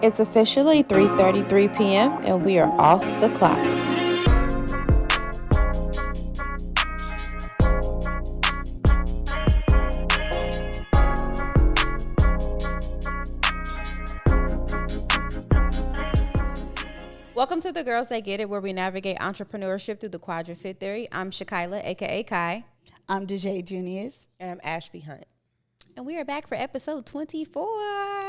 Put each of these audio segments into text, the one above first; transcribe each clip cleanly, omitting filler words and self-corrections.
It's officially 3:33 p.m. and we are off the clock. Welcome to the Girls That Get It, where we navigate entrepreneurship through the quadrant fit theory. I'm Shakila, aka Kai. I'm DJ Junius. And I'm Ashby Hunt. And we are back for episode 24.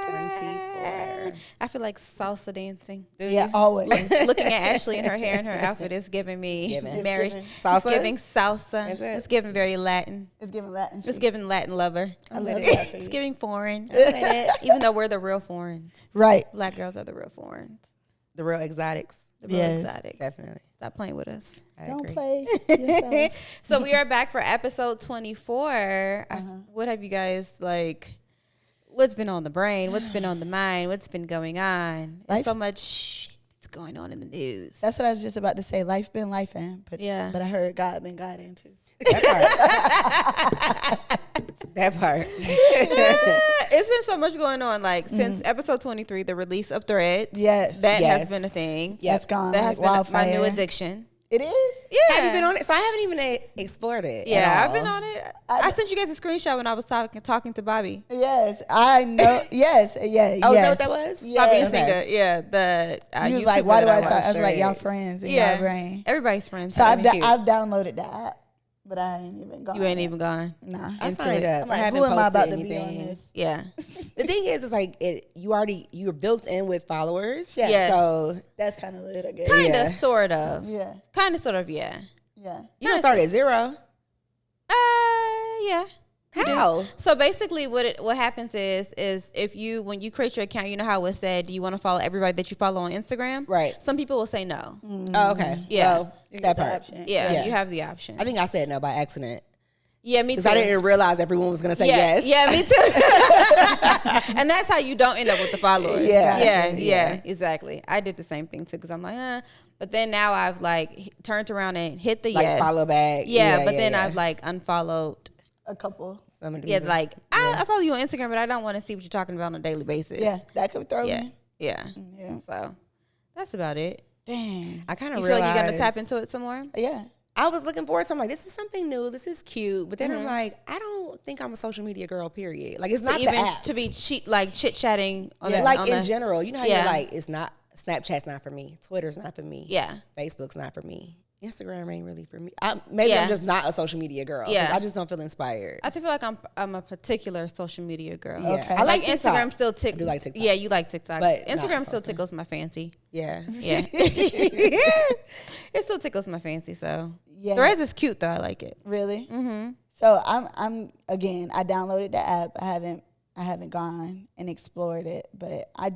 24. I feel like salsa dancing. Yeah, always. Looking at Ashley and her hair and her outfit is giving me Mary. Salsa? It's giving salsa. It's giving very Latin. It's giving Latin. It's giving Latin lover. I love that. It's giving foreign. Even though we're the real foreigners. Right. Black girls are the real foreigners. The real exotics. The real Yes. exotics. Definitely. Stop playing with us. Don't agree. play yourself. So we are back for episode 24. What have you guys what's been on the brain? What's been on the mind? What's been going on? There's so much shit that's going on in the news. That's what I was just about to say. Life been lifing. But Yeah. But I heard God been God into. That part. It's been so much going on. Since episode 23, the release of Threads. Yes. That Yes. has been a thing. That's gone. That has like been my new wildfire. addiction. It is? Yeah. Have you been on it? So I haven't even explored it. Yeah, at I've all. been on it. I sent you guys a screenshot when I was talking to Bobby. Yes. I know. Yes. Yeah. Oh, yes. is that what that was? Yeah. Bobby and Okay. Singer. Yeah. The He was YouTuber like, why do that I talk? watch. I was like, y'all Threads. friends in Yeah. your brain. Everybody's friends. So I've cute. downloaded the app, but I ain't even gone. You ain't even gone. Nah. I into signed it. up. I'm I like, haven't who am I posted about to be anything. on this? Yeah. The thing is you're built in with followers. Yes. Yes. So That's kind of lit, I guess. Kind of, Yeah. sort of. Yeah. Kind of, sort of, yeah. Yeah. you don't start at zero. Yeah. How? So basically, what happens is when you create your account, you know how it said, do you want to follow everybody that you follow on Instagram? Right. Some people will say no. Oh, okay. Yeah. Well, You that get the part. option. Yeah, Yeah. you have the option. I think I said no by accident. Yeah, me too. Because I didn't realize everyone was going to say yes. Yeah, me too. And that's how you don't end up with the followers. Yeah. Yeah, exactly. I did the same thing too because I'm like, But then now I've turned around and hit the yes. Follow back. Yeah, but then I've unfollowed. A couple. Some of the Yeah, people. I follow you on Instagram, but I don't want to see what you're talking about on a daily basis. Yeah. That could throw Yeah. me. Yeah. Yeah. So that's about it. Dang. I kind You of feel realized. like you're gonna tap into it some more? Yeah. I was looking forward to. I'm like, this is something new. This is cute. But then I'm like, I don't think I'm a social media girl. Period. Like, it's not Even the apps. to be chit chatting on Yeah. the, like on in the, general. You know how Yeah. you're like, it's not. Snapchat's not for me. Twitter's not for me. Yeah. Facebook's not for me. Instagram ain't really for me. Maybe Yeah. I'm just not a social media girl. 'Cause Yeah. I just don't feel inspired. I feel like I'm a particular social media girl. Yeah. Okay. I like TikTok. Instagram still tickles. I do like TikTok. Yeah, you like TikTok. But Instagram not still posting. tickles my fancy. Yeah. Yeah. It still tickles my fancy, so. Yeah. Threads is cute though. I like it. Really? Mm-hmm. So I'm again, I downloaded the app. I haven't gone and explored it, but I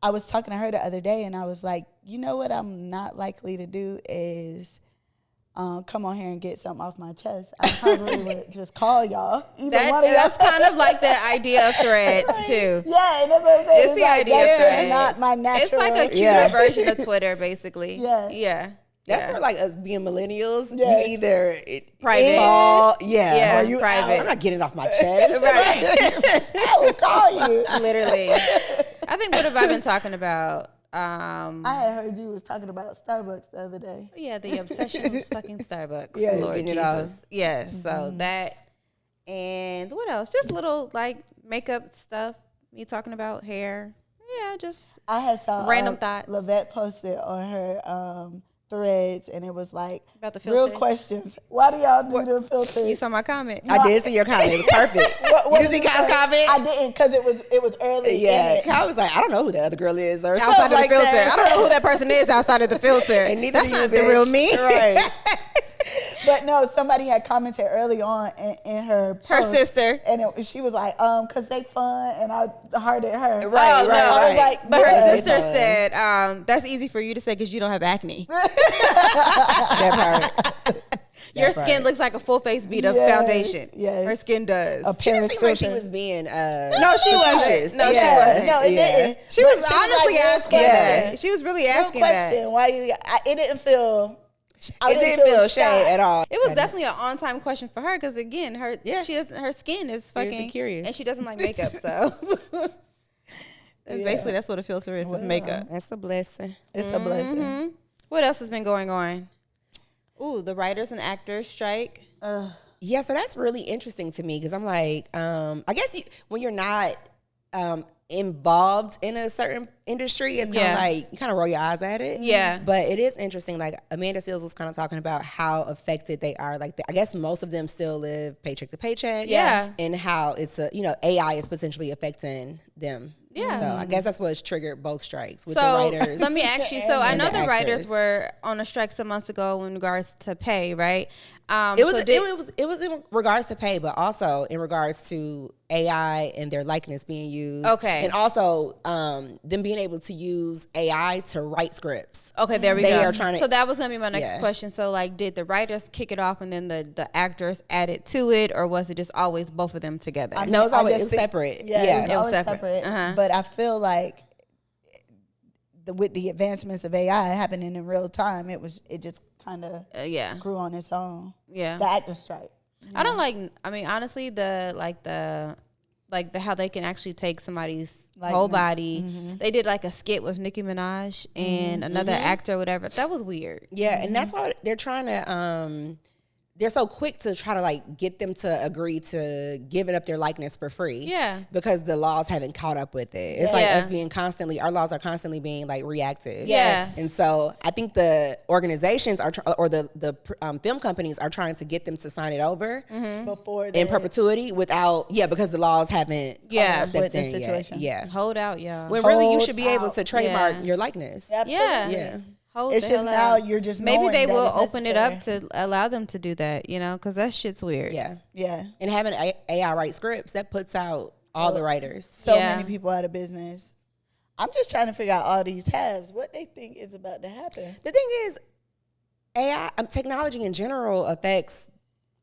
was talking to her the other day and I was like, you know what I'm not likely to do is come on here and get something off my chest. I probably would just call y'all. That's kind of like the idea of Threads too. Yeah, and that's what I'm saying. It's the idea of that is Threads. not my natural. It's like a cuter version of Twitter, basically. Yeah. Yeah. That's Yeah. for like us being millennials. Yeah. You either Private. yeah, Yeah, or you private. I'm not getting off my chest. Right. I will call you. Literally. I think what have I been talking about? I had heard you was talking about Starbucks the other day. Yeah, the obsession with fucking Starbucks. Yeah, Lord getting it Jesus. off. Yeah, so that and what else? Just little makeup stuff. Me talking about hair. Yeah, just I had saw Random thoughts. Lavette posted on her Threads, and it was like About the real filters? questions. Why do y'all do the filters? you saw my comment. I did see your comment. It was perfect. What you did see you Kyle's say? comment? I didn't because it was early. Yeah, in it. Kyle was like, I don't know who the other girl is, or Outside something of the like filter. that. I don't know who that person is outside of the filter. And neither That's do you, not the bitch. real me. Right. But no, somebody had commented early on in her Her post, sister. and she was like, cause they fun, and I hearted her. Right, Oh, right, no. I was right. like, But her yeah. sister fun. said, that's easy for you to say because you don't have acne. That part. Your That skin part. looks like a full face beat of Yes, foundation. yes. Her skin does. A She didn't Paris seem like she filter. was being No, she suspicious. wasn't. No, Yeah. she wasn't. No, it Yeah. didn't. She But was honestly like, asking real that. question. She was really Real asking that. question. Why you? It didn't feel. I It didn't feel shade shy. at all. It was definitely an on-time question for her because again, her skin is fucking curious. and she doesn't like makeup, so. Basically, that's what a filter is. It's makeup. That's a blessing. It's a blessing. What else has been going on? Ooh, the writers and actors strike. Yeah, so that's really interesting to me because I'm like, I guess when you're not involved in a certain industry, it's kind of like you kind of roll your eyes at it. Yeah. But it is interesting. Like Amanda Seales was kind of talking about how affected they are. Like I guess most of them still live paycheck to paycheck. Yeah. And how it's AI is potentially affecting them. Yeah. So I guess that's what's triggered both strikes with So the writers. let me ask you. So I know the writers actors. were on a strike some months ago in regards to pay, right? It was in regards to pay, but also in regards to AI and their likeness being used. Okay. And also them being able to use AI to write scripts. Okay, there we They go. are trying to- So that was gonna be my next question. So like, did the writers kick it off and then the actors added to it, or was it just always both of them together? No, it was think- separate. Yeah, it was always separate. But I feel like with the advancements of AI happening in real time, it just kind of grew on its own. Yeah. The actor strike. I don't like. I mean, honestly, the how they can actually take somebody's whole body. They did like a skit with Nicki Minaj and another actor, or whatever. That was weird. Yeah, and that's why they're trying to they're so quick to try to like get them to agree to giving up their likeness for free. Yeah. Because the laws haven't caught up with it. It's like us being our laws are constantly being like reactive. Yes. And so I think the organizations are, or the film companies are trying to get them to sign it over Before in perpetuity without, because the laws haven't stepped with the in yet. situation. Yeah. Hold out, y'all. When really you Hold should be able to trademark Yeah. your likeness. Absolutely. Yeah. Hold It's the just hell now out. you're just maybe knowing they that will it's open it up necessary. to allow them to do that, because that shit's weird. Yeah. Yeah. And having AI write scripts, that puts out all the writers. So Yeah. many people out of business. I'm just trying to figure out all these halves, what they think is about to happen. The thing is, AI, technology in general affects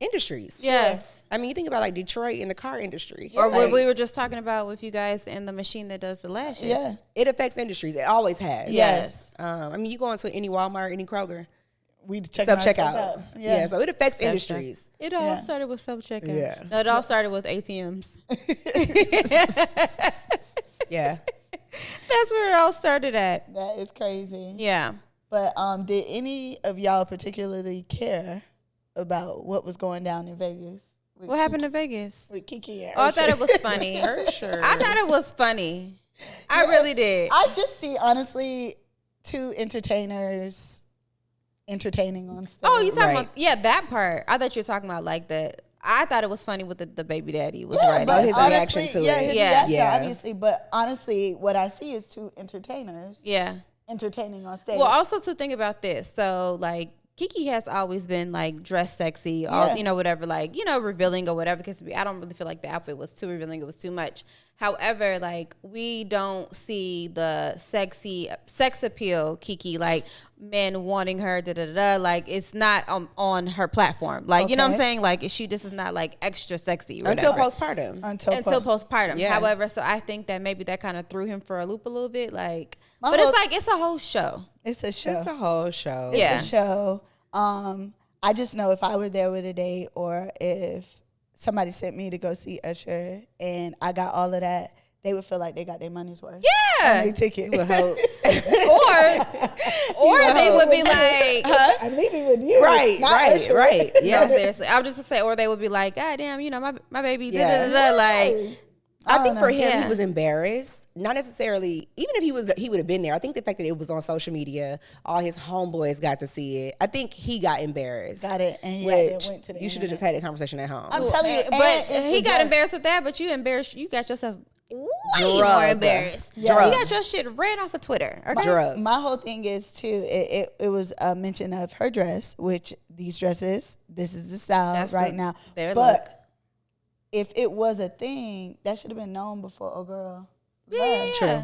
industries. Yes. I mean, you think about like Detroit in the car industry. Or Like, what we were just talking about with you guys and the machine that does the lashes. Yeah. it affects industries. It always has. Yes. I mean, you go into any Walmart, any Kroger, We check self-checkout. out. Yeah, so it affects Self-check. industries. It all Yeah. started with self-checkout. Yeah. No, it all started with ATMs. Yeah. That's where it all started at. That is crazy. Yeah. But did any of y'all particularly care about what was going down in Vegas? What happened to Vegas? With Kiki and Oh, I Usher? thought it was funny. Sure. I thought it was funny. I really did. I just see, honestly, two entertainers entertaining on stage. Oh, you talking Right. about that part? I thought you were talking about like the. I thought it was funny with the baby daddy was Yeah, right. but his honestly, reaction to yeah, it. his Yeah. reaction, Yeah. obviously. But honestly, what I see is two entertainers Yeah. entertaining on stage. Well, also to think about this. So like Kiki has always been like dressed sexy, all Yeah. whatever, like revealing or whatever. Because I don't really feel like the outfit was too revealing. It was too much. However, like we don't see the sex appeal Kiki, like men wanting her, like it's not on her platform. Like you know what I'm Okay. saying? Like she just is not like extra sexy or Until whatever. postpartum. Until postpartum. Yeah. However, so I think that maybe that kind of threw him for a loop a little bit. Like, My but whole- it's like it's a whole show. It's a show. It's a whole show. It's Yeah. a show. I just know if I were there with a date or if somebody sent me to go see Usher and I got all of that, they would feel like they got their money's worth. Yeah. On their ticket. You would hope. or they would be like, I'm leaving with you. Right, not right, Usher. right. no, Yeah. seriously. I was just gonna say, or they would be like, God damn, my baby, Yeah. like, I think for him, Yeah. he was embarrassed. Not necessarily, even if he would have been there. I think the fact that it was on social media, all his homeboys got to see it. I think he got embarrassed. Got it, and he which went to the you should have just had that conversation at home. I'm telling you, but and he it's got the embarrassed with that, but you got yourself way more Drugged. embarrassed. Yeah. You got your shit ran off of Twitter. Okay? Drug. My whole thing is too. It was a mention of her dress, which these dresses. This is the style That's right the- now. their But look. if it was a thing, that should have been known before. Oh, girl. Yeah. True.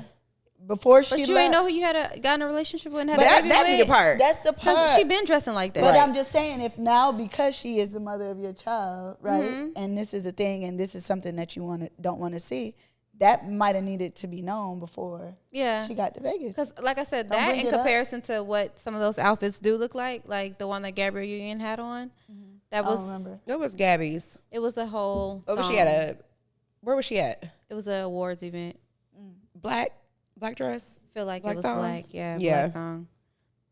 Before she But you left. ain't know who you got in a relationship with and had But a that baby be the with. part. That's the part. Because she been dressing like that. But Right. I'm just saying, if now because she is the mother of your child, right, Mm-hmm. and this is a thing, and this is something that you don't want to see, that might have needed to be known before Yeah. she got to Vegas. Because, like I said, Don't that bring in it up. comparison to what some of those outfits do look like the one that Gabrielle Union had on, that I was don't remember. What was Gabby's? it was a whole. What was she thong. at? Where was she at? It was an awards event. Black? Black dress. Feel like Black it was thong? black. Yeah. Yeah. Black thong.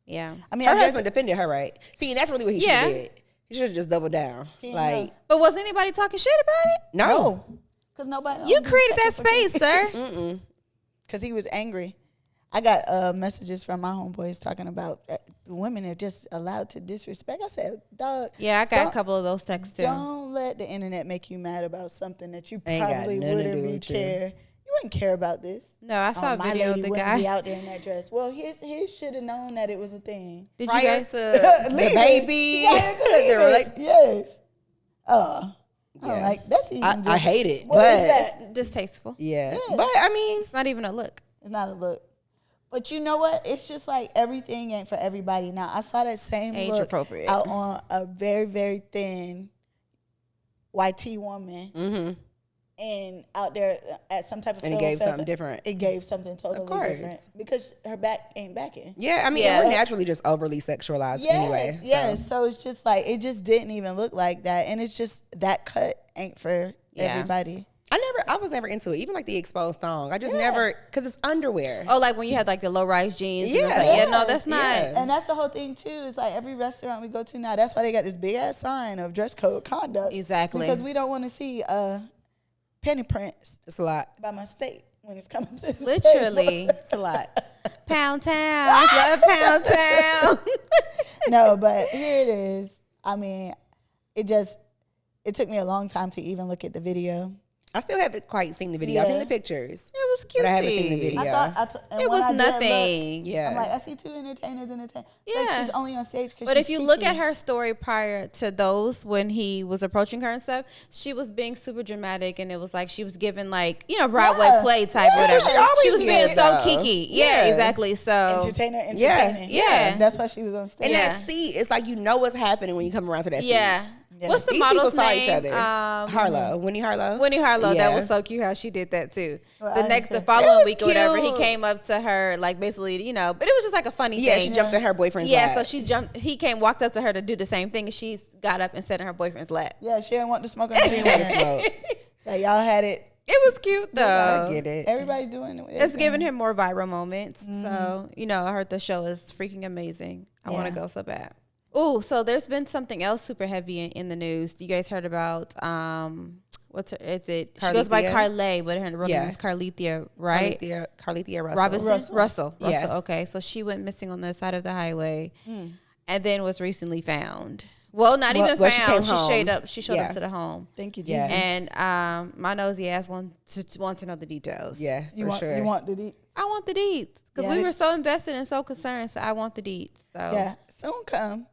Yeah. I mean, Her I guess husband defended her, right? See, that's really what he should have did. He should have just doubled down. Like, But was anybody talking shit about it? no. because nobody. You created that space, sir. Mm-mm. Because he was angry. I got messages from my homeboys talking about women are just allowed to disrespect. I said, dog. Yeah, I got a couple of those texts too. Don't let the internet make you mad about something that you Ain't got probably nothing to do wouldn't be with you. care. You wouldn't care about this. No, I saw a my video of lady the wouldn't guy. be out there in that dress. Well, his should have known that it was a thing. Did you Prior guys? to the baby. They're like, Yes. I don't like that's even. I hate it, What is but that? Distasteful. yeah. But I mean, It's not even a look. It's not a look. But you know what? It's just like everything ain't for everybody. Now I saw that same Age look appropriate. out on a very, very thin YT woman mm-hmm. and out there at some type of And it film gave something festival. different. It gave something totally course. different because her back ain't backing. Yeah, I mean, Yeah. we're naturally just overly sexualized anyway. Yes. So it's just like it just didn't even look like that, and it's just that cut ain't for everybody. I was never into it. Even like the exposed thong. I just never, because it's underwear. Oh, like when you had like the low rise jeans. Yeah. And it's like, Yeah. no, that's not. Yeah. And that's the whole thing too. It's like every restaurant we go to now. That's why they got this big ass sign of dress code conduct. Exactly. Because we don't want to see penny prints It's a lot. by my state when it's coming to the Literally. table. It's a lot. Pound Town. I love Pound Town. No, but here it is. I mean, it took me a long time to even look at the video. I still haven't quite seen the video. I've Yeah. seen the pictures. It was cute. But I haven't seen the video. And It when was I didn't look, nothing. Yeah. I'm like, I see two entertainers entertain. Yeah. Like she's only on stage because But if you look at her story prior to those, when he was approaching her and stuff, she was being super dramatic, and it was like she was giving like Broadway Yeah. play type Yeah, whatever. that's what she always She was being is, so though. kiki. Yeah, Yeah. exactly. So entertainer. Yeah. That's why she was on stage. And Yeah. that seat, it's like you know what's happening when you come around to that seat. yeah. Yeah. What's the These people model's saw name? each other. Harlow. Winnie Harlow. Winnie Harlow. Yeah. That was so cute how she did that too. Well, the I next, the didn't- following was week or whatever, he cute. came up to her like basically, but it was just like a funny Yeah, thing. she jumped in her boyfriend's Yeah, lap. so she jumped. He walked up to her to do the same thing, and she got up and sat in her boyfriend's lap. Yeah, she didn't want to smoke on She didn't want to the smoke. So y'all had it. It was cute though. I get it. Everybody doing it. It's giving him more viral moments. So, I heard the show is freaking amazing. I want to Yeah. go so bad. Ooh, so there's been something else super heavy in the news. You guys heard about what's her? Is it? She goes by Carlethia? Carlay, but her real Yeah. name is Carlethia, right? Carlethia Russell. Robinson? Russell. Yeah. Okay, so she went missing on the side of the highway, and then was recently found. Well, not even well, she found. came home. She showed Yeah. up to the home. Thank you, Yeah. Jesus. And my nosy ass want to know the details. Yeah, You for want sure. you want the I want the deets because Yeah. we were so invested and so concerned. So I want the deets. So yeah, soon come.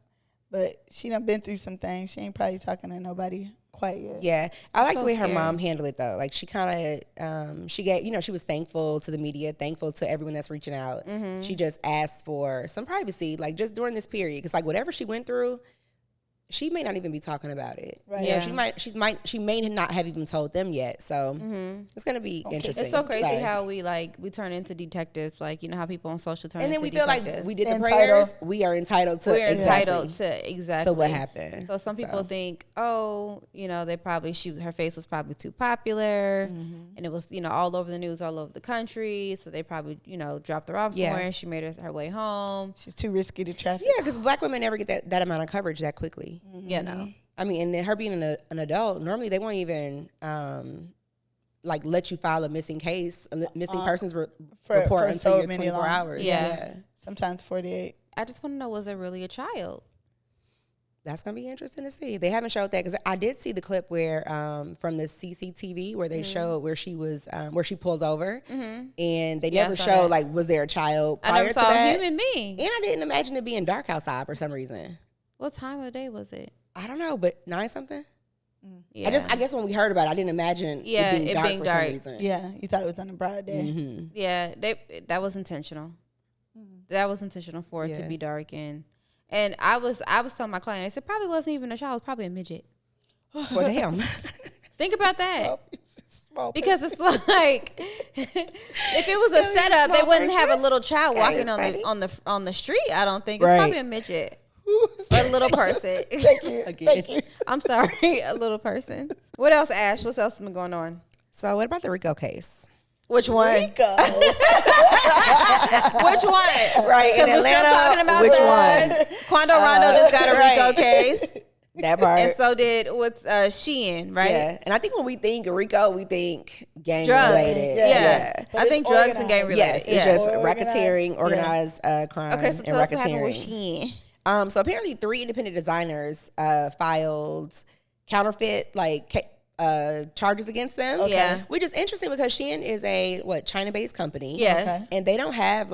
But she done been through some things. She ain't probably talking to nobody quite yet. Yeah, I like So the way her scary. mom handled it though. Like she kind of, she gave, she was thankful to the media, thankful to everyone that's reaching out. She just asked for some privacy, like just during this period, because like whatever she went through, she may not even be talking about it. Right. You know, Yeah. she may not have even told them yet. So it's gonna be interesting. it's so crazy Sorry. how we turn into detectives. Like how people on social turn and then into we feel like detectives. we did the Entitled. prayers. We are entitled to. We're exactly. entitled to exactly. So what happened? So some people think, they probably her face was probably too popular, and it was all over the news, all over the country. So they probably dropped her off Yeah. somewhere, and she made her way home. She's too risky to traffic. Yeah, because black women never get that amount of coverage that quickly. No. I mean, and then her being an adult, normally they won't even let you file a missing case, a missing persons report for until so you're many 24 long- hours. Yeah. Sometimes 48. I just want to know, was it really a child? That's gonna be interesting to see. They haven't showed that because I did see the clip where from the CCTV where they showed where she was where she pulls over, and they Yeah, I never saw showed that. was there a child I prior never to saw a that. human being. And I didn't imagine it being dark outside for some reason. What time of day was it? I don't know, but 9 something. Yeah. I guess when we heard about it, I didn't imagine Yeah, it being it dark being for dark. some reason. Yeah, you thought it was on a broad day. Mm-hmm. Yeah, that was intentional. That was intentional for it to Yeah. be dark and I was telling my client, I said probably wasn't even a child, it was probably a midget. Well, damn. Think about that. Small Because it's like if it was a setup, they wouldn't have a little child walking on the street. I don't think it's Right. probably a midget or a little person. Thank you. Again. Thank you. I'm sorry, a little person. What else, Ash? What else has been going on? So what about the Rico case? Which one? Rico. Which one? Right, in Because we're still Atlanta, talking about which drugs. Quando Rondo just got a right. RICO case. That part. And so did what's Shein, right? Yeah, and I think when we think RICO, we think gang Drugs. related. Yeah. But I it's think drugs and organized. gang related. Yes, it's yeah. just Organized. racketeering, organized crime, Okay, so and tell us what happened with racketeering. Shein. So apparently 3 independent designers filed counterfeit charges against them. Okay. Yeah. Which is interesting because Shein is a China-based company. Yes. Okay. And they don't have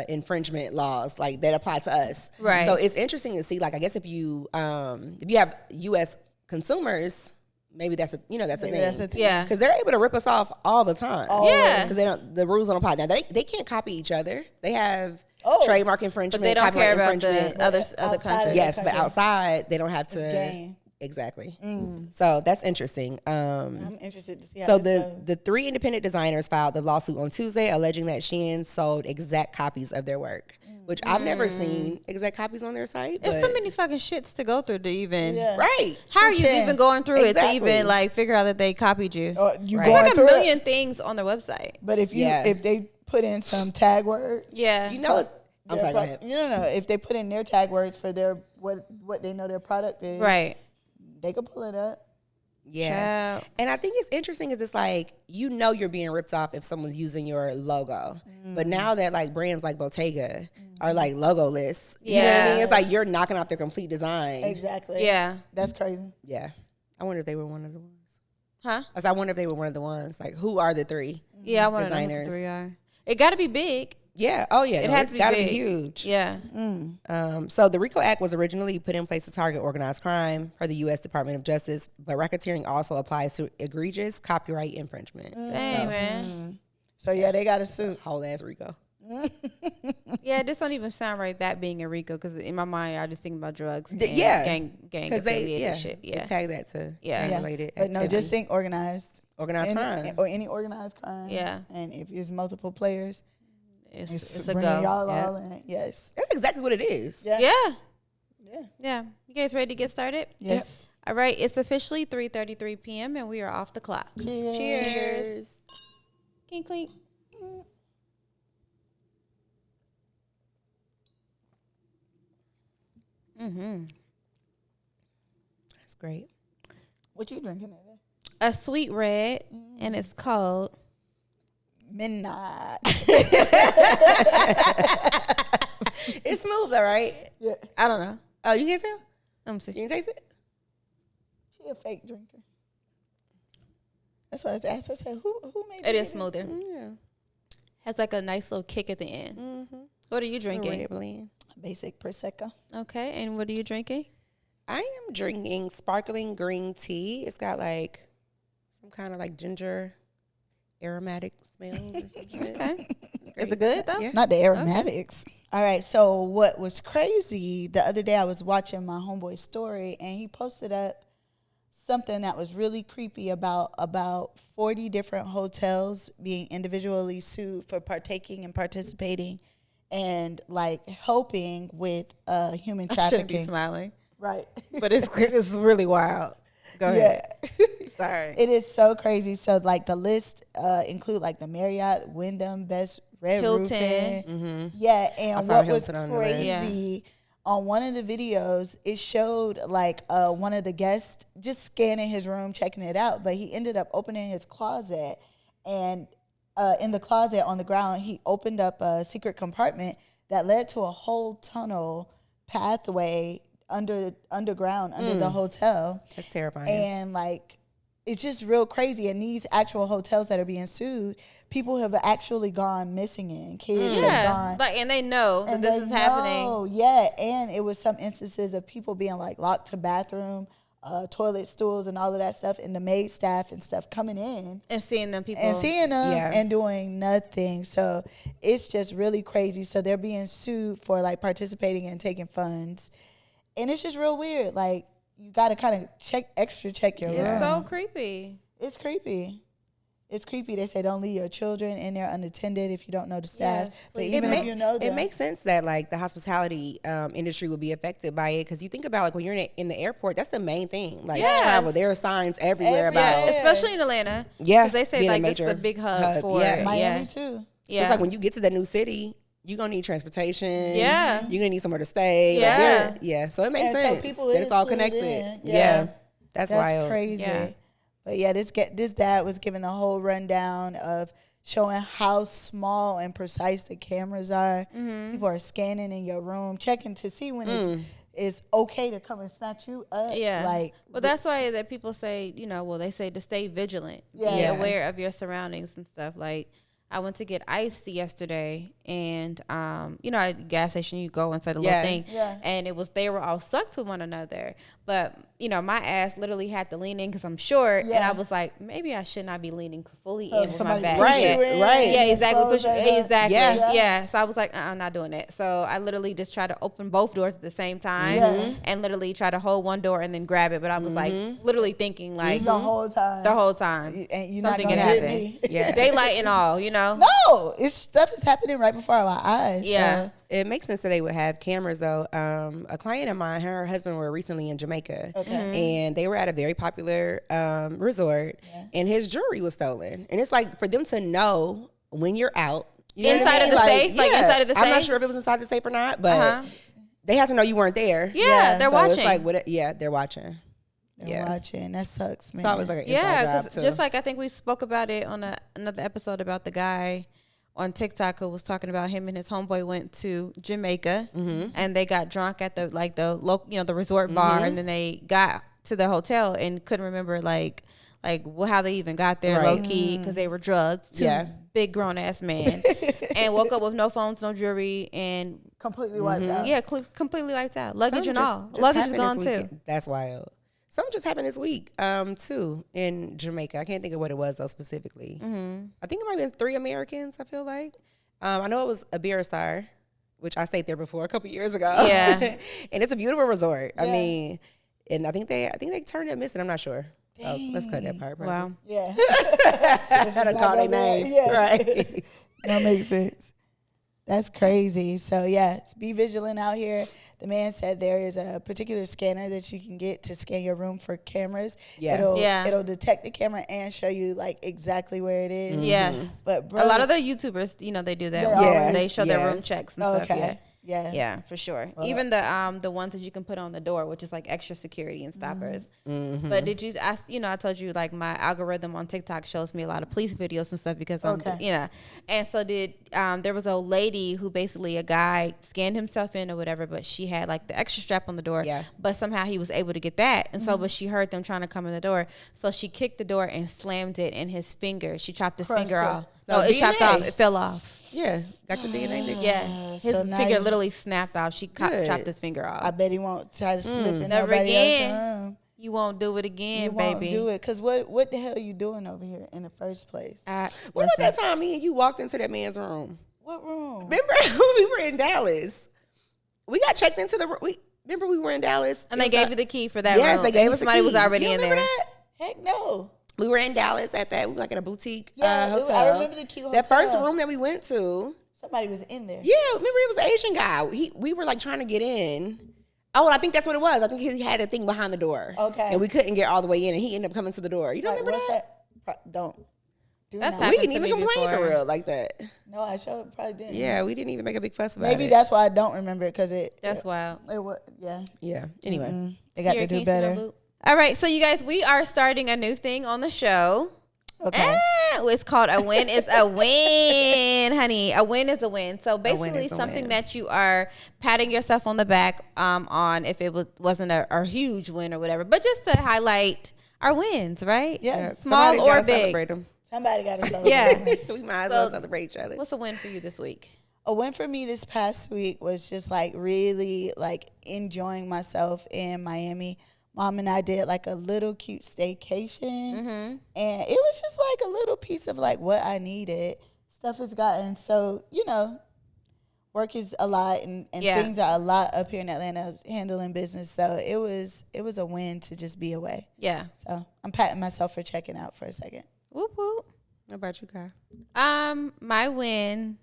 infringement laws that apply to us. Right. So it's interesting to see I guess if you have US consumers, maybe that's a thing. Yeah. Because they're able to rip us off all the time. Yeah. Because the rules don't apply. Now they can't copy each other. They have trademark infringement, But they don't copyright care about infringement. the other outside countries. of Yes, the but country. outside they don't have to. Game. Exactly. So that's interesting. I'm interested to see how So this goes. the 3 independent designers filed the lawsuit on Tuesday, alleging that Shein sold exact copies of their work, which I've never seen exact copies on their site. It's but- so many fucking shits to go through to even. Yeah. Right. How are you Okay. even going through it to Exactly. even figure out that they copied you? You Right. It's going like a through million it. things on their website. But if they put in some tag words, Yeah. You know, I'm sorry, go ahead. No. If they put in their tag words for their what they know their product is, Right. they could pull it up. Yeah. Child. And I think it's interesting is it's you're being ripped off if someone's using your logo. But now that brands like Bottega are logo-less, you know what I Yeah. mean? It's you're knocking off their complete design. Exactly. Yeah. That's crazy. Yeah. I wonder if they were one of the ones. Huh? I wonder if they were one of the ones. Who are the 3? Yeah, I want to know who the Designers. 3 are. It got to be big. Yeah. Oh, yeah. It No, has it's to be gotta big. be huge. Yeah. So the RICO Act was originally put in place to target organized crime for the U.S. Department of Justice, but racketeering also applies to egregious copyright infringement. Dang, man. So yeah, they got a suit. Whole ass RICO. Yeah, this don't even sound right, that being a RICO, because in my mind, I just think about drugs. And Yeah. Gang Because affiliated shit. they Yeah. tag that to Yeah. gang-related But no, activity. just think organized. Organized crime. Or any organized crime. Yeah. And if it's multiple players, It's a bringing go. y'all Yeah. all in. Yes. That's exactly what it is. Yeah. Yeah. Yeah. Yeah. You guys ready to get started? Yes. All right. It's officially 3:33 p.m. and we are off the clock. Cheers. Cheers. Clink, clink. Mm-hmm. That's great. What you drinking today? A sweet red, and it's called Midnight. It's smooth though, right? Yeah. I don't know. Oh, you can't tell? Let me see. You can taste it? She a fake drinker. That's why I asked her. I said, who made It you is do smoother. Yeah. Has like a nice little kick at the end. Mm-hmm. What are you drinking? Red blend. that? Basic Prosecco. Okay, and what are you drinking? I am drinking sparkling green tea. It's got some kind of ginger aromatic smell or some shit. Okay. Is it good though? Yeah. Not the aromatics. All right. So what was crazy, the other day I was watching my homeboy's story and he posted up something that was really creepy about 40 different hotels being individually sued for partaking and participating and helping with human I shouldn't be trafficking. smiling, Right. but it's really wild. Go ahead. Sorry. It is so crazy. So the list include the Marriott, Wyndham, Best Red Hilton. Roofing. Yeah, and I saw what was Hilton on the list. crazy on one of the videos, it showed one of the guests just scanning his room, checking it out, but he ended up opening his closet, and in the closet on the ground, he opened up a secret compartment that led to a whole tunnel pathway underground under the hotel. That's terrifying. And it's just real crazy. And these actual hotels that are being sued, people have actually gone missing in. Kids have Yeah, gone. and they know that this they is happening. know, yeah, and it was some instances of people being locked to bathroom, toilet stools, and all of that stuff, and the maid staff and stuff coming in And seeing them people. and seeing them Yeah. and doing nothing. So it's just really crazy. So they're being sued for participating and taking funds, and it's just real weird. You got to kind of check your Yeah. It's room. so creepy. It's creepy. It's creepy. They say don't leave your children in there unattended if you don't know the staff. Yes, but please. even if you know them. It makes sense that the hospitality industry would be affected by it because you think about when you're in the airport, that's the main thing. Yes. Travel, there are signs everywhere Everywhere. about Especially in Atlanta. Yeah, Because they say being a this is major the big hub hub, for yeah. it. Miami Yeah. too. So it's like when you get to that new city, you're going to need transportation. Yeah. You're going to need somewhere to stay. Yeah. Like, yeah. So it makes So sense. people That it's all included connected. in. Yeah. That's wild. crazy. Yeah. But yeah, this dad was giving the whole rundown of showing how small and precise the cameras are. People are scanning in your room, checking to see when it's okay to come and snatch you up. Yeah. Like, well, that's why that people say, they say to stay vigilant, be aware of your surroundings and stuff. Like, I went to get iced yesterday, and at the gas station you go inside the little thing, and they were all stuck to one another. But my ass literally had to lean in because I'm short, and I was like, maybe I should not be leaning fully in with my back. Right. Yeah, exactly. Exactly. Yeah. Yeah. So I was like, I'm not doing that. So I literally just tried to open both doors at the same time, and literally try to hold one door and then grab it. But I was like, literally thinking like the whole time. And you're something not can gonna hit happen. me. Yeah. Daylight and all, No, stuff is happening right before our eyes. Yeah. So. It makes sense that they would have cameras, though. A client of mine, her and her husband were recently in Jamaica, and they were at a very popular resort, and his jewelry was stolen. And it's like, for them to know when you're out, inside of the safe, like inside of the safe. I'm not sure if it was inside the safe or not, but they had to know you weren't there. Yeah, they're watching. It's like, they're watching. They're watching. That sucks, man. So it was like an inside job too. Just like I think we spoke about it on another episode about the guy on TikTok who was talking about him and his homeboy went to Jamaica and they got drunk at the local, the resort bar, and then they got to the hotel and couldn't remember how they even got there low key because they were drugged. Two big grown ass men and woke up with no phones, no jewelry, and completely wiped out. Yeah, completely wiped out. Luggage and all. Luggage is gone too. That's wild. Something just happened this week, too, in Jamaica. I can't think of what it was, though, specifically. I think it might have been 3 Americans, I feel like. I know it was a beer star, which I stayed there before a couple years ago. Yeah. And it's a beautiful resort. Yeah. I mean, and I think they turned it missing. I'm not sure. So let's cut that part. Probably. Wow. Yeah. Gotta call their name. Yeah. Right. That makes sense. That's crazy. So, be vigilant out here. The man said there is a particular scanner that you can get to scan your room for cameras. Yeah. It'll detect the camera and show you exactly where it is. Yes. But a lot of the YouTubers, they do that. They show their room checks and stuff. Yeah. Yeah, for sure. Even the ones that you can put on the door, which is like extra security and stoppers. But did you ask? I told you my algorithm on TikTok shows me a lot of police videos and stuff because I'm, And so there was a lady who basically a guy scanned himself in or whatever, but she had the extra strap on the door. Yeah. But somehow he was able to get that, and so but she heard them trying to come in the door, so she kicked the door and slammed it, and his finger, she chopped his finger off. So it chopped off. It fell off. Yeah, got your DNA. Yeah, his finger literally snapped off. She chopped his finger off. I bet he won't try to slip in never nobody again. else's room. You won't do it again, baby. You won't do it because what the hell are you doing over here in the first place? What about that time me and you walked into that man's room? What room? Remember we were in Dallas. We got checked into the room. Remember we were in Dallas and they gave you the key for that room. Yes, they gave us somebody the key. was already you in there. That? Heck no. We were in Dallas at that. We were in a boutique hotel. I remember the key hotel. That first room that we went to. Somebody was in there. Yeah, remember it was an Asian guy. We were trying to get in. Oh, and I think that's what it was. I think he had a thing behind the door. Okay. And we couldn't get all the way in, and he ended up coming to the door. You don't remember that? Don't. That's we didn't even complain for real like that. No, I sure probably didn't. Yeah, we didn't even make a big fuss about it. Maybe that's why I don't remember it because That's wild. It was Yeah. Anyway, they got to do better. All right, so you guys, we are starting a new thing on the show. Okay. It's called A Win is a Win, honey. A win is a win. So basically something that you are patting yourself on the back on if it wasn't a huge win or whatever, but just to highlight our wins, right? Yeah. Small or big. Celebrate them. Somebody got to celebrate. Yeah. We might as well celebrate each other. What's a win for you this week? A win for me this past week was just really enjoying myself in Miami. Mom and I did a little cute staycation, and it was just a little piece of what I needed. Stuff has gotten so, work is a lot and things are a lot up here in Atlanta handling business. So it was a win to just be away. Yeah. So I'm patting myself for checking out for a second. Whoop whoop. What about you, Kai? My win,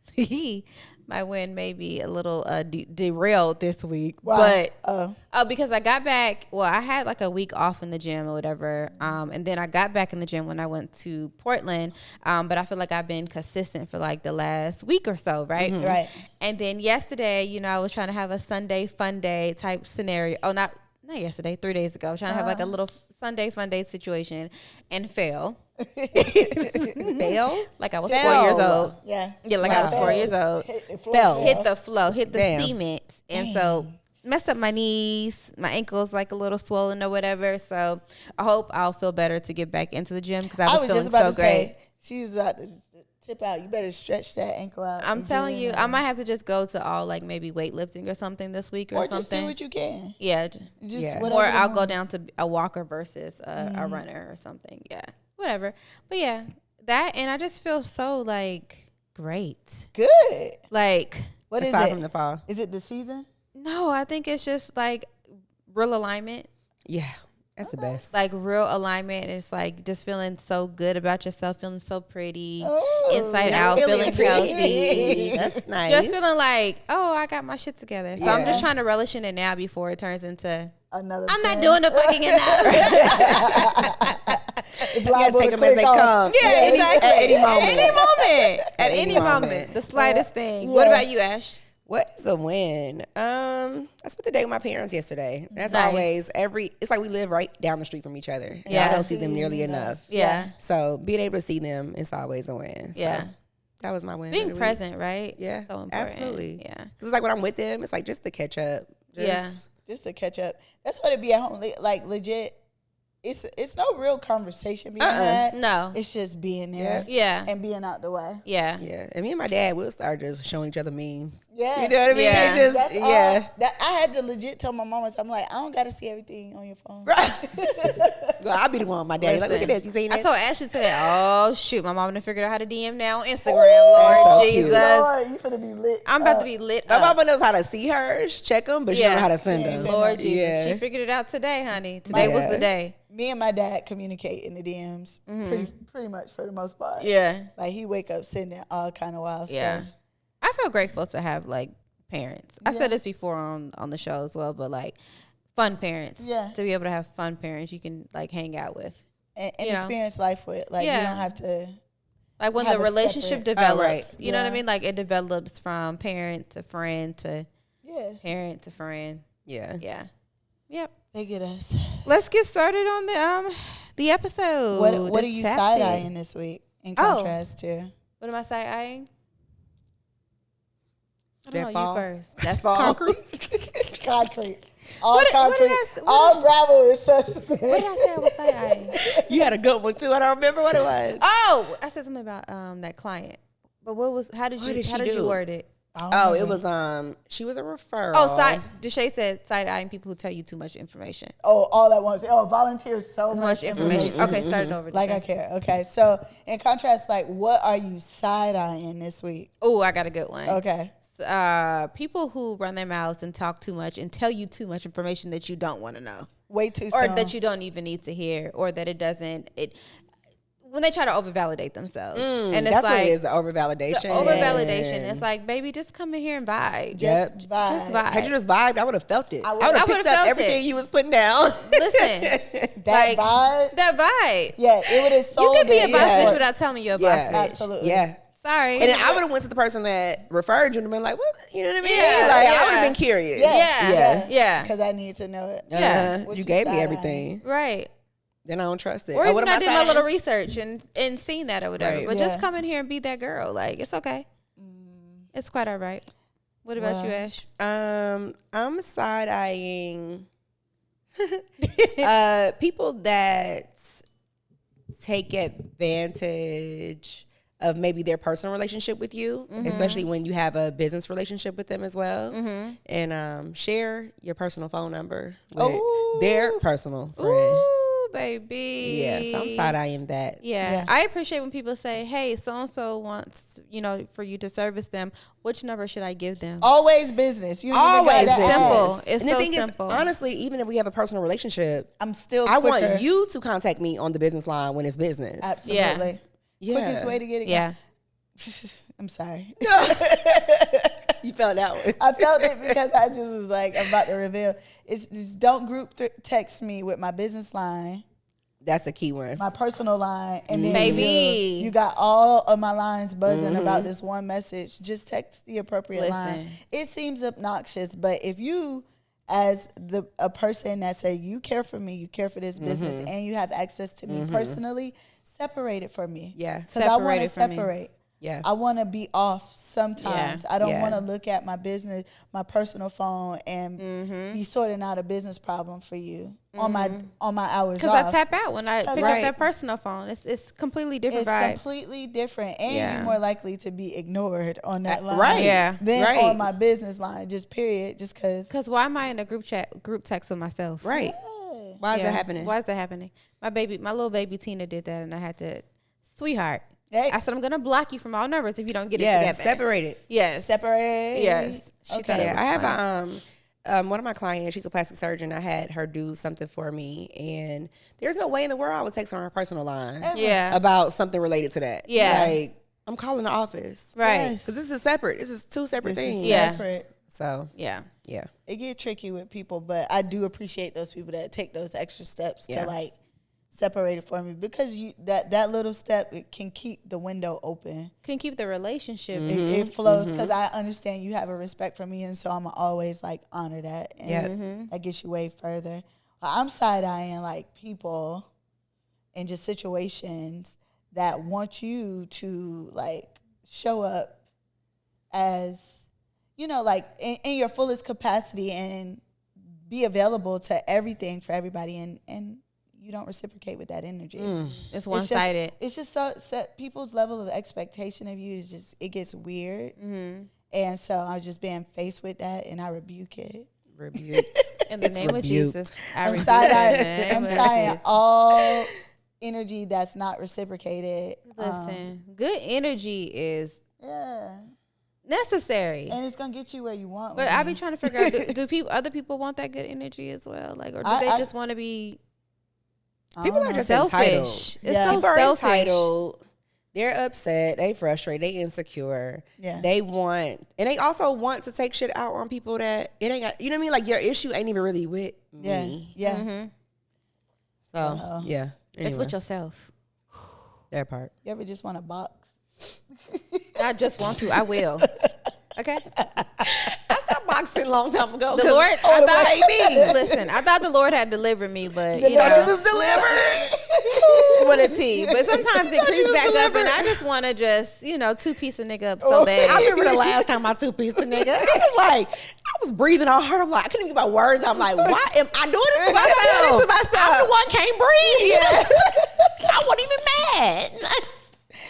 my win may be a little derailed this week. Why? But because I got back. Well, I had like a week off in the gym or whatever, and then I got back in the gym when I went to Portland. But I feel like I've been consistent for like the last week or so, right? Mm-hmm. Right. And then yesterday, you know, I was trying to have a Sunday fun day type scenario. Oh, not yesterday, 3 days ago. I was trying to have like a little Sunday fun day situation and fail. Fail? Like I was 4 years old. Yeah. Yeah, like I was 4 years old. Hit the flow, hit the cement. And so messed up my knees, my ankles like a little swollen or whatever. So I hope I'll feel better to get back into the gym because I was feeling just about so to great. say, she's about to tip out. You better stretch that ankle out. I'm telling you, I might have to just go to all like maybe weightlifting or something this week or something. Just do what you can. Yeah. Or I'll go down to a walker versus a runner or something. Yeah. Whatever. But yeah, that, and I just feel so like great. Good. Like, what is aside it? From the fall? Is it the season? No, I think it's just like real alignment. Yeah. That's the best. Like real alignment. It's like just feeling so good about yourself, feeling so pretty, inside out, feeling healthy. That's nice. Just feeling like, oh, I got my shit together. So I'm just trying to relish in it now before it turns into another. I'm not doing the fucking enough. You gotta take them as they come. Yeah, exactly. At any moment. At any moment. At any moment. moment. The slightest thing. What about you, Ash? What is a win? I spent the day with my parents yesterday. That's Nice. always it's like we live right down the street from each other. And Yeah. I don't see them nearly enough. Yeah. So being able to see them is always a win. So Yeah. that was my win. Being present, right? Yeah. So important. Absolutely. Yeah. Because it's like when I'm with them, it's like just to catch up. Just to catch up. That's what it be at home. Like legit. It's no real conversation being had. No. It's just being there. Yeah. And being out the way. Yeah. Yeah. And me and my dad, we'll start just showing each other memes. Yeah. You know what I mean? Yeah. Just, That's yeah. all. That I had to legit tell my mama, I'm like, I don't got to see everything on your phone. Well, I'll be the one with my daddy. Like, look at this. You seen I that? told Ashley today, oh, shoot, my mom done figured out how to DM now on Instagram. That's Lord so cute. Jesus. Lord, you finna be lit. I'm about to be lit My up. mama knows how to see hers, check them, but she don't know how to send them. Lord Jesus. Yeah. She figured it out today, honey. Today was the day. Me and my dad communicate in the DMs pretty much for the most part. Yeah. Like he wake up sending all kind of wild Yeah. stuff. I feel grateful to have like parents. I said this before on the show as well, but like fun parents. Yeah. To be able to have fun parents you can like hang out with. And You know. experience life with. Like you don't have to. Like when have the a relationship separate- develops. right. You know what I Yeah. mean? Like it develops from parent to friend to Yeah. parent to friend. Yeah. Yeah. Yep. They get us. Let's get started on the episode. What are you side eyeing this week in contrast to? What am I side eyeing? I don't That know. fall. You first. That fall. Concrete. All What did concrete. I s- what all gravel is suspect. What did I say I was side eyeing? You had a good one too. I don't remember what it was. Oh, I said something about that client. But how did you do? word it? Oh, it was she was a referral. Oh, Deshae said side eyeing people who tell you too much information. Oh, all at once. Oh, volunteers so Too much much information. Okay, start it over. Like I care. Okay, so in contrast, like what are you side eyeing this week? Oh, I got a good one. Okay. People who run their mouths and talk too much and tell you too much information that you don't want to know, Way too or soon. that you don't even need to hear, or that when they try to overvalidate themselves, and it's that's like what it is, the overvalidation. overvalidation. It's like, baby, just come in here and vibe. Just vibe. Just vibe. Had you just vibed, I would have felt it. I would I have would've picked up felt everything it. you was putting down. Listen, That vibe. that vibe. Yeah, it would have sold You can be a it. boss Yeah. bitch without telling me you're a boss Yeah. bitch. Absolutely. Yeah. Sorry. And then I would have went to the person that referred you and been like, what? You know what I mean? Yeah, Like, yeah. I would have been curious. Yeah. Yeah. Because I need to know it. Yeah. What You you gave me side-eyeing? everything. Right. Then I don't trust it. Or Oh, even what am I did my saying? little research and seen that or whatever. Right. But Yeah. just come in here and be that girl. Like, it's okay. It's quite all right. What about you, Ash? I'm side eyeing people that take advantage of maybe their personal relationship with you, especially when you have a business relationship with them as well, and share your personal phone number with their personal friend. Ooh, baby. Yeah, so I'm side eyeing that. Yeah. I appreciate when people say, hey, so-and-so wants, for you to service them. Which number should I give them? Always business. You Always got business. Simple. It's And the so thing simple. is, honestly, even if we have a personal relationship, I'm still I quicker. want you to contact me on the business line when it's business. Absolutely. Yeah. Quickest way to get it. Yeah. I'm sorry. felt that way. I felt it because I just was like, I'm about to reveal. It's just don't group text me with my business line. That's a key one. My personal line. And then Baby. you got all of my lines buzzing about this one message. Just text the appropriate line. It seems obnoxious, but if you, as a person that say you care for me, you care for this business, and you have access to me personally, separate it from me. Yeah. Because I want to separate. Yeah. I want to be off sometimes. Yeah. I don't want to look at my business, my personal phone, and be sorting out a business problem for you on my hours off. Because I tap out when I pick up that personal phone. It's completely different vibe. It's completely different, and you're more likely to be ignored on that line, than on my business line. Just period. Just because. Because why am I in a group text with myself? Right. Why is that happening? Why is that happening? My little baby Tina did that, and I had to, sweetheart. Hey. I said, I'm going to block you from all numbers if you don't get it together. Separate it. Yes. Separate. Yes. Okay. I have one of my clients, she's a plastic surgeon. I had her do something for me, and there's no way in the world I would text her on her personal line about something related to that. Yeah. Like, I'm calling the office. Right. Because this is separate. This is two separate things. Separate. So, yeah. It get tricky with people, but I do appreciate those people that take those extra steps to like separate it for me, because that little step, it can keep the window open, can keep the relationship. It flows, because I understand you have a respect for me, and so I'm always like honor that, and that gets you way further. I'm side-eyeing like people and just situations that want you to like show up as, you know, like in your fullest capacity and be available to everything for everybody, and you don't reciprocate with that energy. It's one-sided. It's just so people's level of expectation of you is just, it gets weird. And so I was just being faced with that, and I rebuke it. In the name of Jesus. I'm sorry, all energy that's not reciprocated. Listen, good energy is necessary, and it's gonna get you where you want. But I be trying to figure out, do other people want that good energy as well? Like, or do they just want to be? People are just selfish. entitled. It's so people are selfish. entitled. They're upset. They frustrated. They insecure. Yeah. They want, and they also want to take shit out on people that it ain't got, you know what I mean? Like, your issue ain't even really with me. Yeah. So, yeah. Anyway. It's with yourself. That part. You ever just want a box? I just want to. I will. Okay. I stopped boxing a long time ago. The Lord, I thought the Lord had delivered me, but you know, it was delivered. With a T. But sometimes it creeps back up, and I just want to just, you know, two-piece a nigga up so bad. I remember the last time I two-pieced a nigga. I was breathing all hard. I'm like, I couldn't even get my words. I'm like, why am I doing this to myself? I'm the one can't breathe. I wasn't even mad.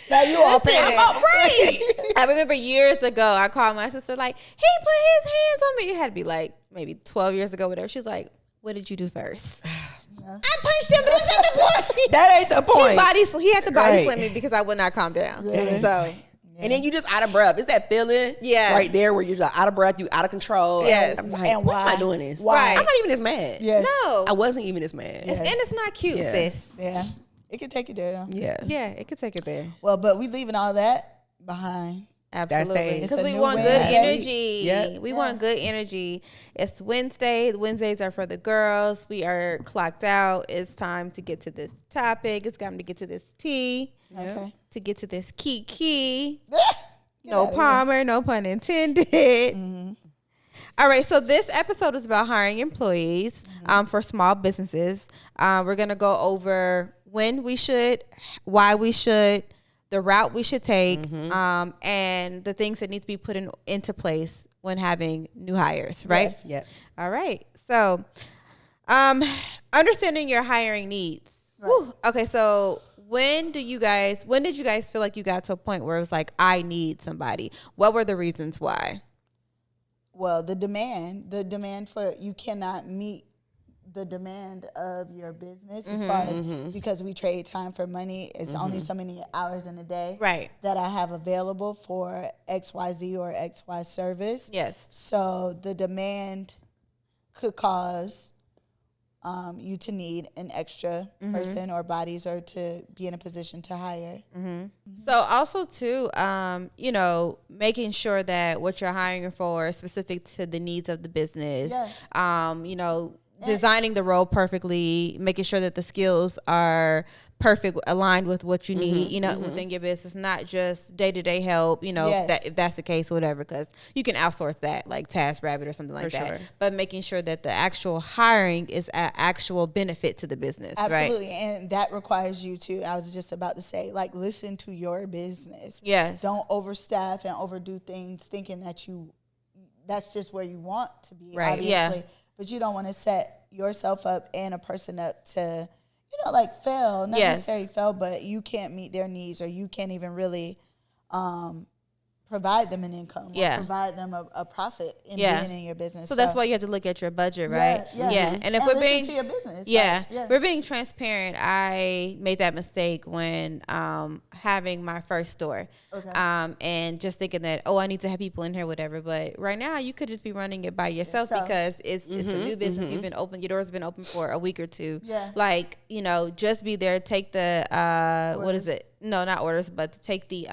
Now you all I'm right. I remember years ago, I called my sister like, he put his hands on me. It had to be like maybe 12 years ago, whatever. She was like, what did you do first? I punched him, but that's not the point. That ain't the point. He had to body slam me because I would not calm down. Really? So, and then you just out of breath. It's that feeling right there where you're like out of breath, you out of control. Yes. I'm like, and why am I doing this? Why? I'm not even as mad. Yes. No. I wasn't even as mad. Yes. And it's not cute, sis. Yeah. It can take you there, though. Yeah, it could take it there. Well, but we leaving all that behind. Absolutely. It's Because a we new want good Wednesday. energy. Yep. We want good energy. It's Wednesday. Wednesdays are for the girls. We are clocked out. It's time to get to this topic. It's time to get to this tea. Okay. To get to this key. Get No outta Palmer, no pun intended. All right, so this episode is about hiring employees for small businesses. We're going to go over when we should, why we should, the route we should take, and the things that need to be put into place when having new hires, right? Yes. Yep. All right. So understanding your hiring needs. Right. Whew. Okay, so when did you guys feel like you got to a point where it was like, I need somebody? What were the reasons why? Well, the demand for, you cannot meet the demand of your business as far as, because we trade time for money. It's only so many hours in a day Right. that I have available for XYZ or XY service. Yes. So the demand could cause you to need an extra person or bodies or to be in a position to hire. So also too, you know, making sure that what you're hiring for is specific to the needs of the business. You know, designing the role perfectly, making sure that the skills are perfect, aligned with what you need, you know, within your business, not just day-to-day help, you know, if that's the case, whatever, because you can outsource that, like TaskRabbit or something like that. But making sure that the actual hiring is an actual benefit to the business, Absolutely. right? And that requires you to, I was just about to say, like, listen to your business. Yes. Don't overstaff and overdo things thinking that that's just where you want to be, obviously. Yeah. But you don't want to set yourself up and a person up to, you know, like fail, not necessarily fail, but you can't meet their needs or you can't even really provide them an income or provide them a profit in being in your business. So that's why you have to look at your budget, right? And if we're being to your business, we're being transparent. I made that mistake when having my first store, and just thinking that, I need to have people in here, whatever. But right now, you could just be running it by yourself because it's a new business. You've been open, your doors have been open for a week or two. Like, you know, just be there. Take the what is it? No, not orders, but to take the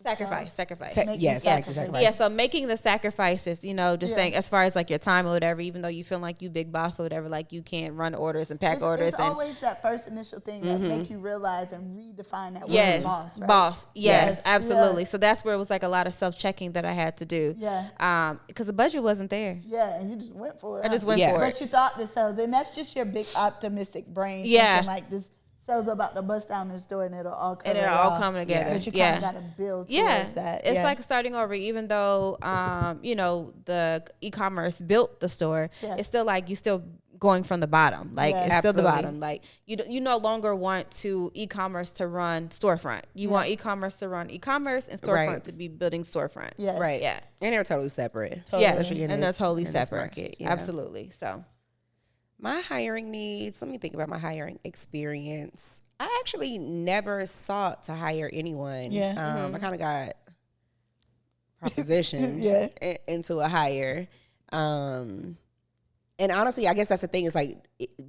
sacrifice. Sacrifice. So making the sacrifices, you know, just saying as far as like your time or whatever, even though you feel like you big boss or whatever, like you can't run orders and pack orders. It's always that first initial thing that make you realize and redefine that word boss. Right? Boss. Yes, absolutely. So that's where it was like a lot of self-checking that I had to do. Because the budget wasn't there. And you just went for it. I just went for it. But you thought this sells, and that's just your big optimistic brain thinking like this. Sales about to bust down this door and it'll all come together. But you kind of got to build towards that. It's like starting over, even though, you know, the e-commerce built the store, it's still like you still going from the bottom. Like it's still the bottom. Like you no longer want e-commerce to run storefront. You want e-commerce to run e-commerce and storefront to be building storefront. And they're totally separate. And they're totally separate. Market, Absolutely. So. My hiring needs, let me think about my hiring experience. I actually never sought to hire anyone. I kind of got propositioned into a hire. And honestly, I guess that's the thing is like,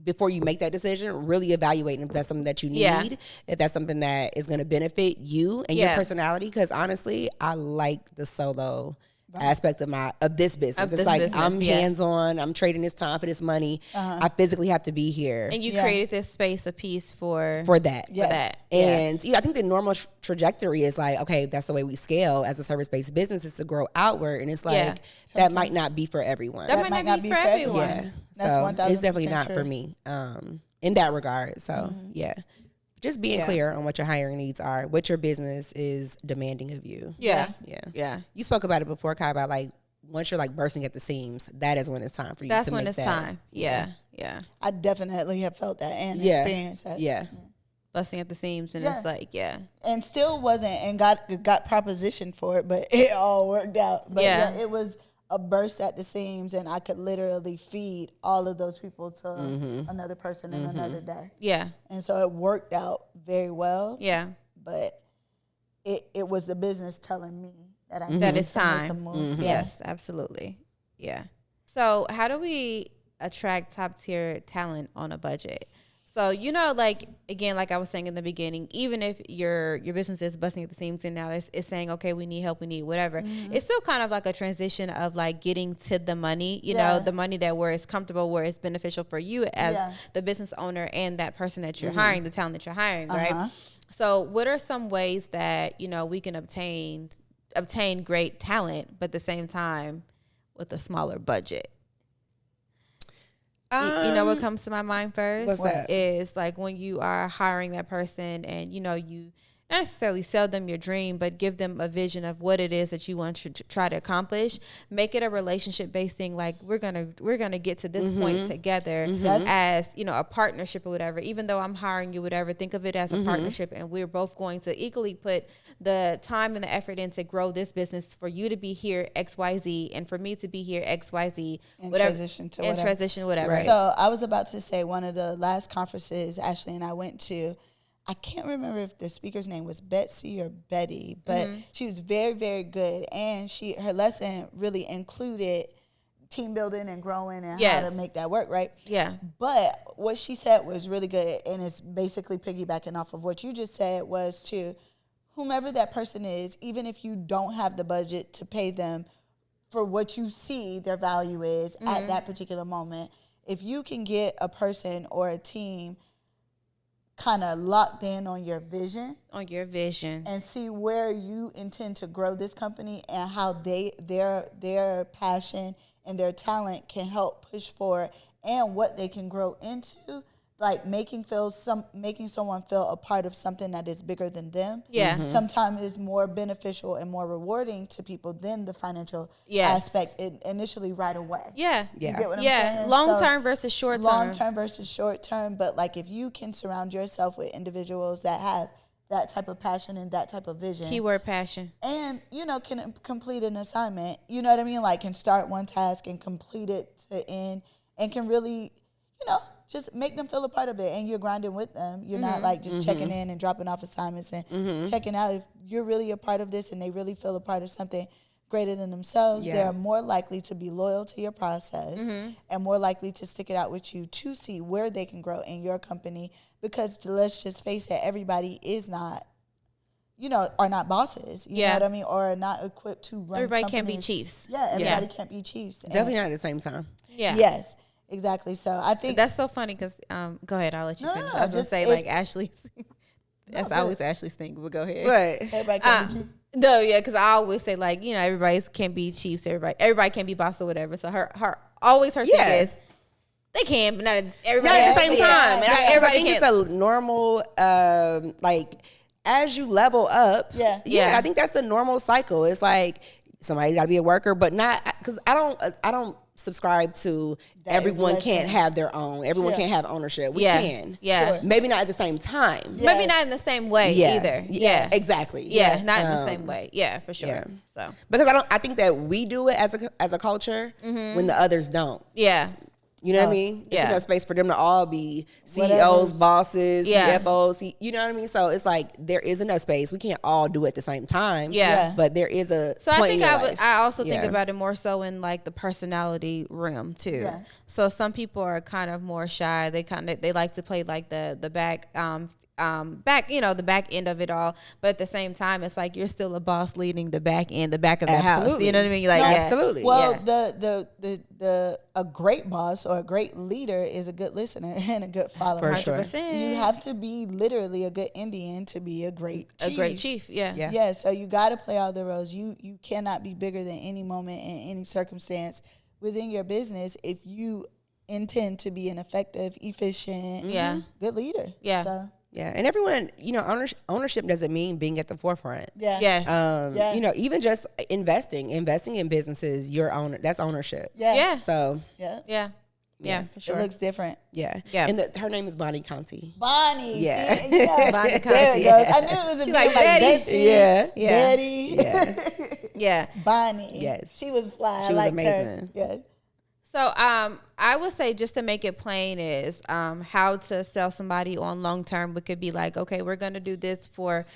before you make that decision, really evaluating if that's something that you need, if that's something that is going to benefit you and your personality. Because honestly, I like the solo aspect of this business. It's like I'm hands-on. I'm trading this time for this money. I physically have to be here. And you created this space of peace for that. And I think the normal trajectory is like, okay, that's the way we scale as a service-based business, is to grow outward. And it's like that might not be for everyone. That might not be for everyone. So it's definitely not for me in that regard. So just being clear on what your hiring needs are, what your business is demanding of you. Yeah. You spoke about it before, Kai, about like once you're like bursting at the seams, that is when it's time for you. That's when it's time. Yeah. I definitely have felt that and experienced that. Busting at the seams, and it's like and still wasn't, and got propositioned for it, but it all worked out. But it was a burst at the seams, and I could literally feed all of those people to another person in another day. And so it worked out very well. But it was the business telling me that I that it's time. Make a move. Yes, absolutely. So how do we attract top tier talent on a budget? So, you know, like, again, like I was saying in the beginning, even if your business is busting at the seams and now it's saying, okay, we need help, we need whatever, it's still kind of like a transition of like getting to the money, you know, the money that where it's comfortable, where it's beneficial for you as the business owner and that person that you're hiring, the talent that you're hiring, right? So what are some ways that, you know, we can obtain great talent, but at the same time with a smaller budget? You know what comes to my mind first? What's that? Is like when you are hiring that person and, you know, you not necessarily sell them your dream, but give them a vision of what it is that you want to try to accomplish. Make it a relationship-based thing. Like we're gonna get to this point together as, you know, a partnership or whatever. Even though I'm hiring you, whatever, think of it as a partnership, and we're both going to equally put the time and the effort in to grow this business, for you to be here XYZ and for me to be here XYZ, transition whatever. Right. So I was about to say, one of the last conferences Ashley and I went to, I can't remember if the speaker's name was Betsy or Betty, but she was very, very good. And her lesson really included team building and growing and Yes. how to make that work, right? Yeah. But what she said was really good, and it's basically piggybacking off of what you just said, was to whomever that person is, even if you don't have the budget to pay them for what you see their value is at that particular moment, if you can get a person or a team kind of locked in on your vision and see where you intend to grow this company and how their passion and their talent can help push forward and what they can grow into, like making someone feel a part of something that is bigger than them. Yeah. Sometimes is more beneficial and more rewarding to people than the financial aspect initially right away. Yeah. You get what I'm saying? Long term versus short term. Long term versus short term. But like if you can surround yourself with individuals that have that type of passion and that type of vision. Keyword passion. And, can complete an assignment, you know what I mean? Like can start one task and complete it to end and can really, just make them feel a part of it, and you're grinding with them. You're not like just checking in and dropping off assignments and checking out. If you're really a part of this and they really feel a part of something greater than themselves, they're more likely to be loyal to your process and more likely to stick it out with you to see where they can grow in your company. Because let's just face it, everybody is not, are not bosses. You know what I mean? Or are not equipped to run Everybody companies. can't be chiefs. Yeah, everybody can't be chiefs. Definitely not at the same time. Yeah. Yes. Exactly. So I think that's so funny because go ahead, I'll let you finish. I was gonna say like Ashley's. That's always Ashley's thing. But go ahead. But everybody can be chief. No, yeah, because I always say like everybody can't be chiefs. Everybody can't be boss or whatever. So her thing is they can, but not everybody at the same time. And I think can't. it's a normal like as you level up. Yeah. I think that's the normal cycle. It's like somebody's got to be a worker, but not because I don't subscribe to that everyone can't have their own. Everyone can't have ownership. We can. Yeah. Sure. Maybe not at the same time. Yeah. Maybe not in the same way either. Yeah. Exactly. Yeah. Not in the same way. Yeah, for sure. Yeah. So because I think that we do it as a culture when the others don't. Yeah. You know what I mean? It's enough space for them to all be CEOs, Whatever. bosses, CFOs. You know what I mean? So it's like there is enough space. We can't all do it at the same time. Yeah. But there is a So point I think in your life. I also think about it more so in like the personality realm too. Yeah. So some people are kind of more shy. They like to play like the back the back end of it all, but at the same time it's like you're still a boss leading the back end, the back of the house. You know what I mean? Like absolutely. Well, a great boss or a great leader is a good listener and a good follower. For sure. 100%. You have to be literally a good Indian to be a great chief. A great chief. Yeah. So you got to play all the roles. You cannot be bigger than any moment and any circumstance within your business if you intend to be an effective, efficient, good leader. Yeah. So. Yeah, and everyone, ownership doesn't mean being at the forefront. Yeah. Yes. Even just investing in businesses, that's ownership. Yeah. Yeah. So Yeah, for sure. It looks different. Yeah. And her name is Bonnie Conti. Bonnie. Yeah. See, yeah. Bonnie There it Conti. goes. I knew it was a She name like like Betty. Betsy. Yeah. Betty. Yeah. Yeah. Bonnie. Yes. She was fly. She was I liked amazing. her. Yeah. So I would say, just to make it plain, is how to sell somebody on long term. We could be like, okay, we're going to do this for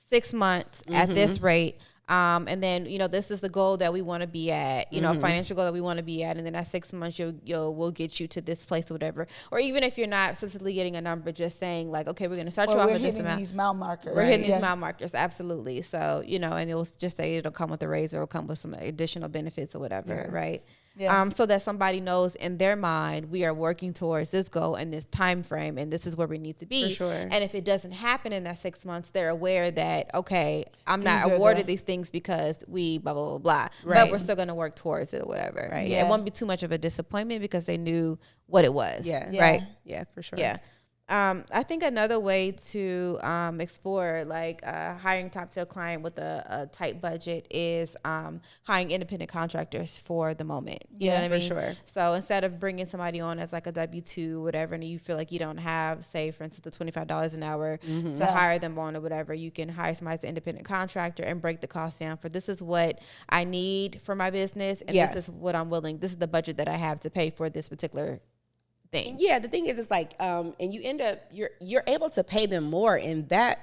6 months at this rate. And then, this is the goal that we want to be at, financial goal that we want to be at. And then at 6 months, we'll get you to this place or whatever. Or even if you're not specifically getting a number, just saying like, okay, we're going to start you off with this amount. We're hitting these mile markers. We're hitting these mile markers. Absolutely. So, and it'll just say it'll come with a raise or it'll come with some additional benefits or whatever. Right. Yeah. So that somebody knows in their mind, we are working towards this goal and this time frame, and this is where we need to be. For sure. And if it doesn't happen in that 6 months, they're aware that, okay, I'm not awarded these things because we blah, blah, blah, blah. Right. But we're still going to work towards it or whatever. Right. Yeah. It won't be too much of a disappointment because they knew what it was. Yeah. Right. Yeah, for sure. Yeah. I think another way to explore like hiring top tier client with a tight budget is hiring independent contractors for the moment. You know what I mean? For sure. So instead of bringing somebody on as like a W-2 whatever, and you feel like you don't have, say, for instance, the $25 an hour to hire them on or whatever, you can hire somebody as an independent contractor and break the cost down for this is what I need for my business, and this is what I'm willing. This is the budget that I have to pay for this particular thing. Yeah, the thing is, it's like, and you end up you're able to pay them more in that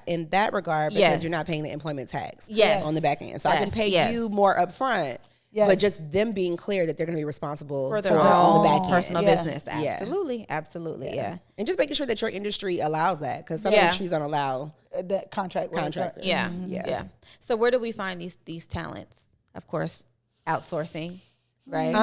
regard because you're not paying the employment tax on the back end. So I can pay you more upfront Yes. But just them being clear that they're going to be responsible for their on own the back end. personal business. Yeah. Absolutely. Yeah. And just making sure that your industry allows that, because some Yeah. industries don't allow that contractors. Yeah. Mm-hmm. Yeah. So where do we find these talents? Of course, outsourcing, right?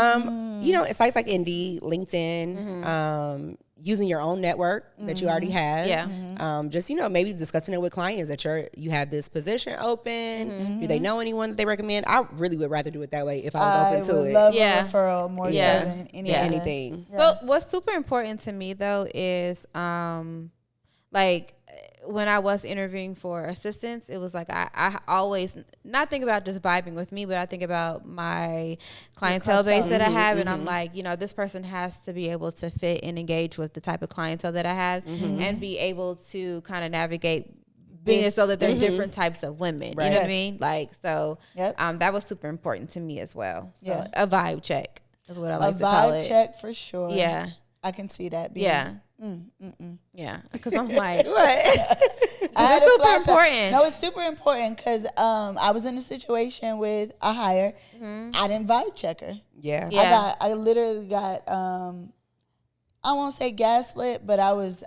You know, sites like Indeed, LinkedIn, using your own network that you already have. Yeah. Just, you know, maybe discussing it with clients that you have this position open. Do they know anyone that they recommend? I really would rather do it that way if I was open to it. Love Yeah. a referral more so than anything. So what's super important to me though is like when I was interviewing for assistants, it was like I always not think about just vibing with me, but I think about my clientele base that I have, and I'm like, you know, this person has to be able to fit and engage with the type of clientele that I have, and be able to kind of navigate being so that they're different types of women. Right. You know what I mean? Like so, Yep. that was super important to me as well. So Yeah. a vibe check is what I a like to call it. vibe check for sure. Yeah. I can see that being. Yeah. Yeah. Because I'm like, What? It's super important. No, it's super important because I was in a situation with a hire. I didn't vibe check her. Yeah. Yeah. I literally got I won't say gaslit, but I was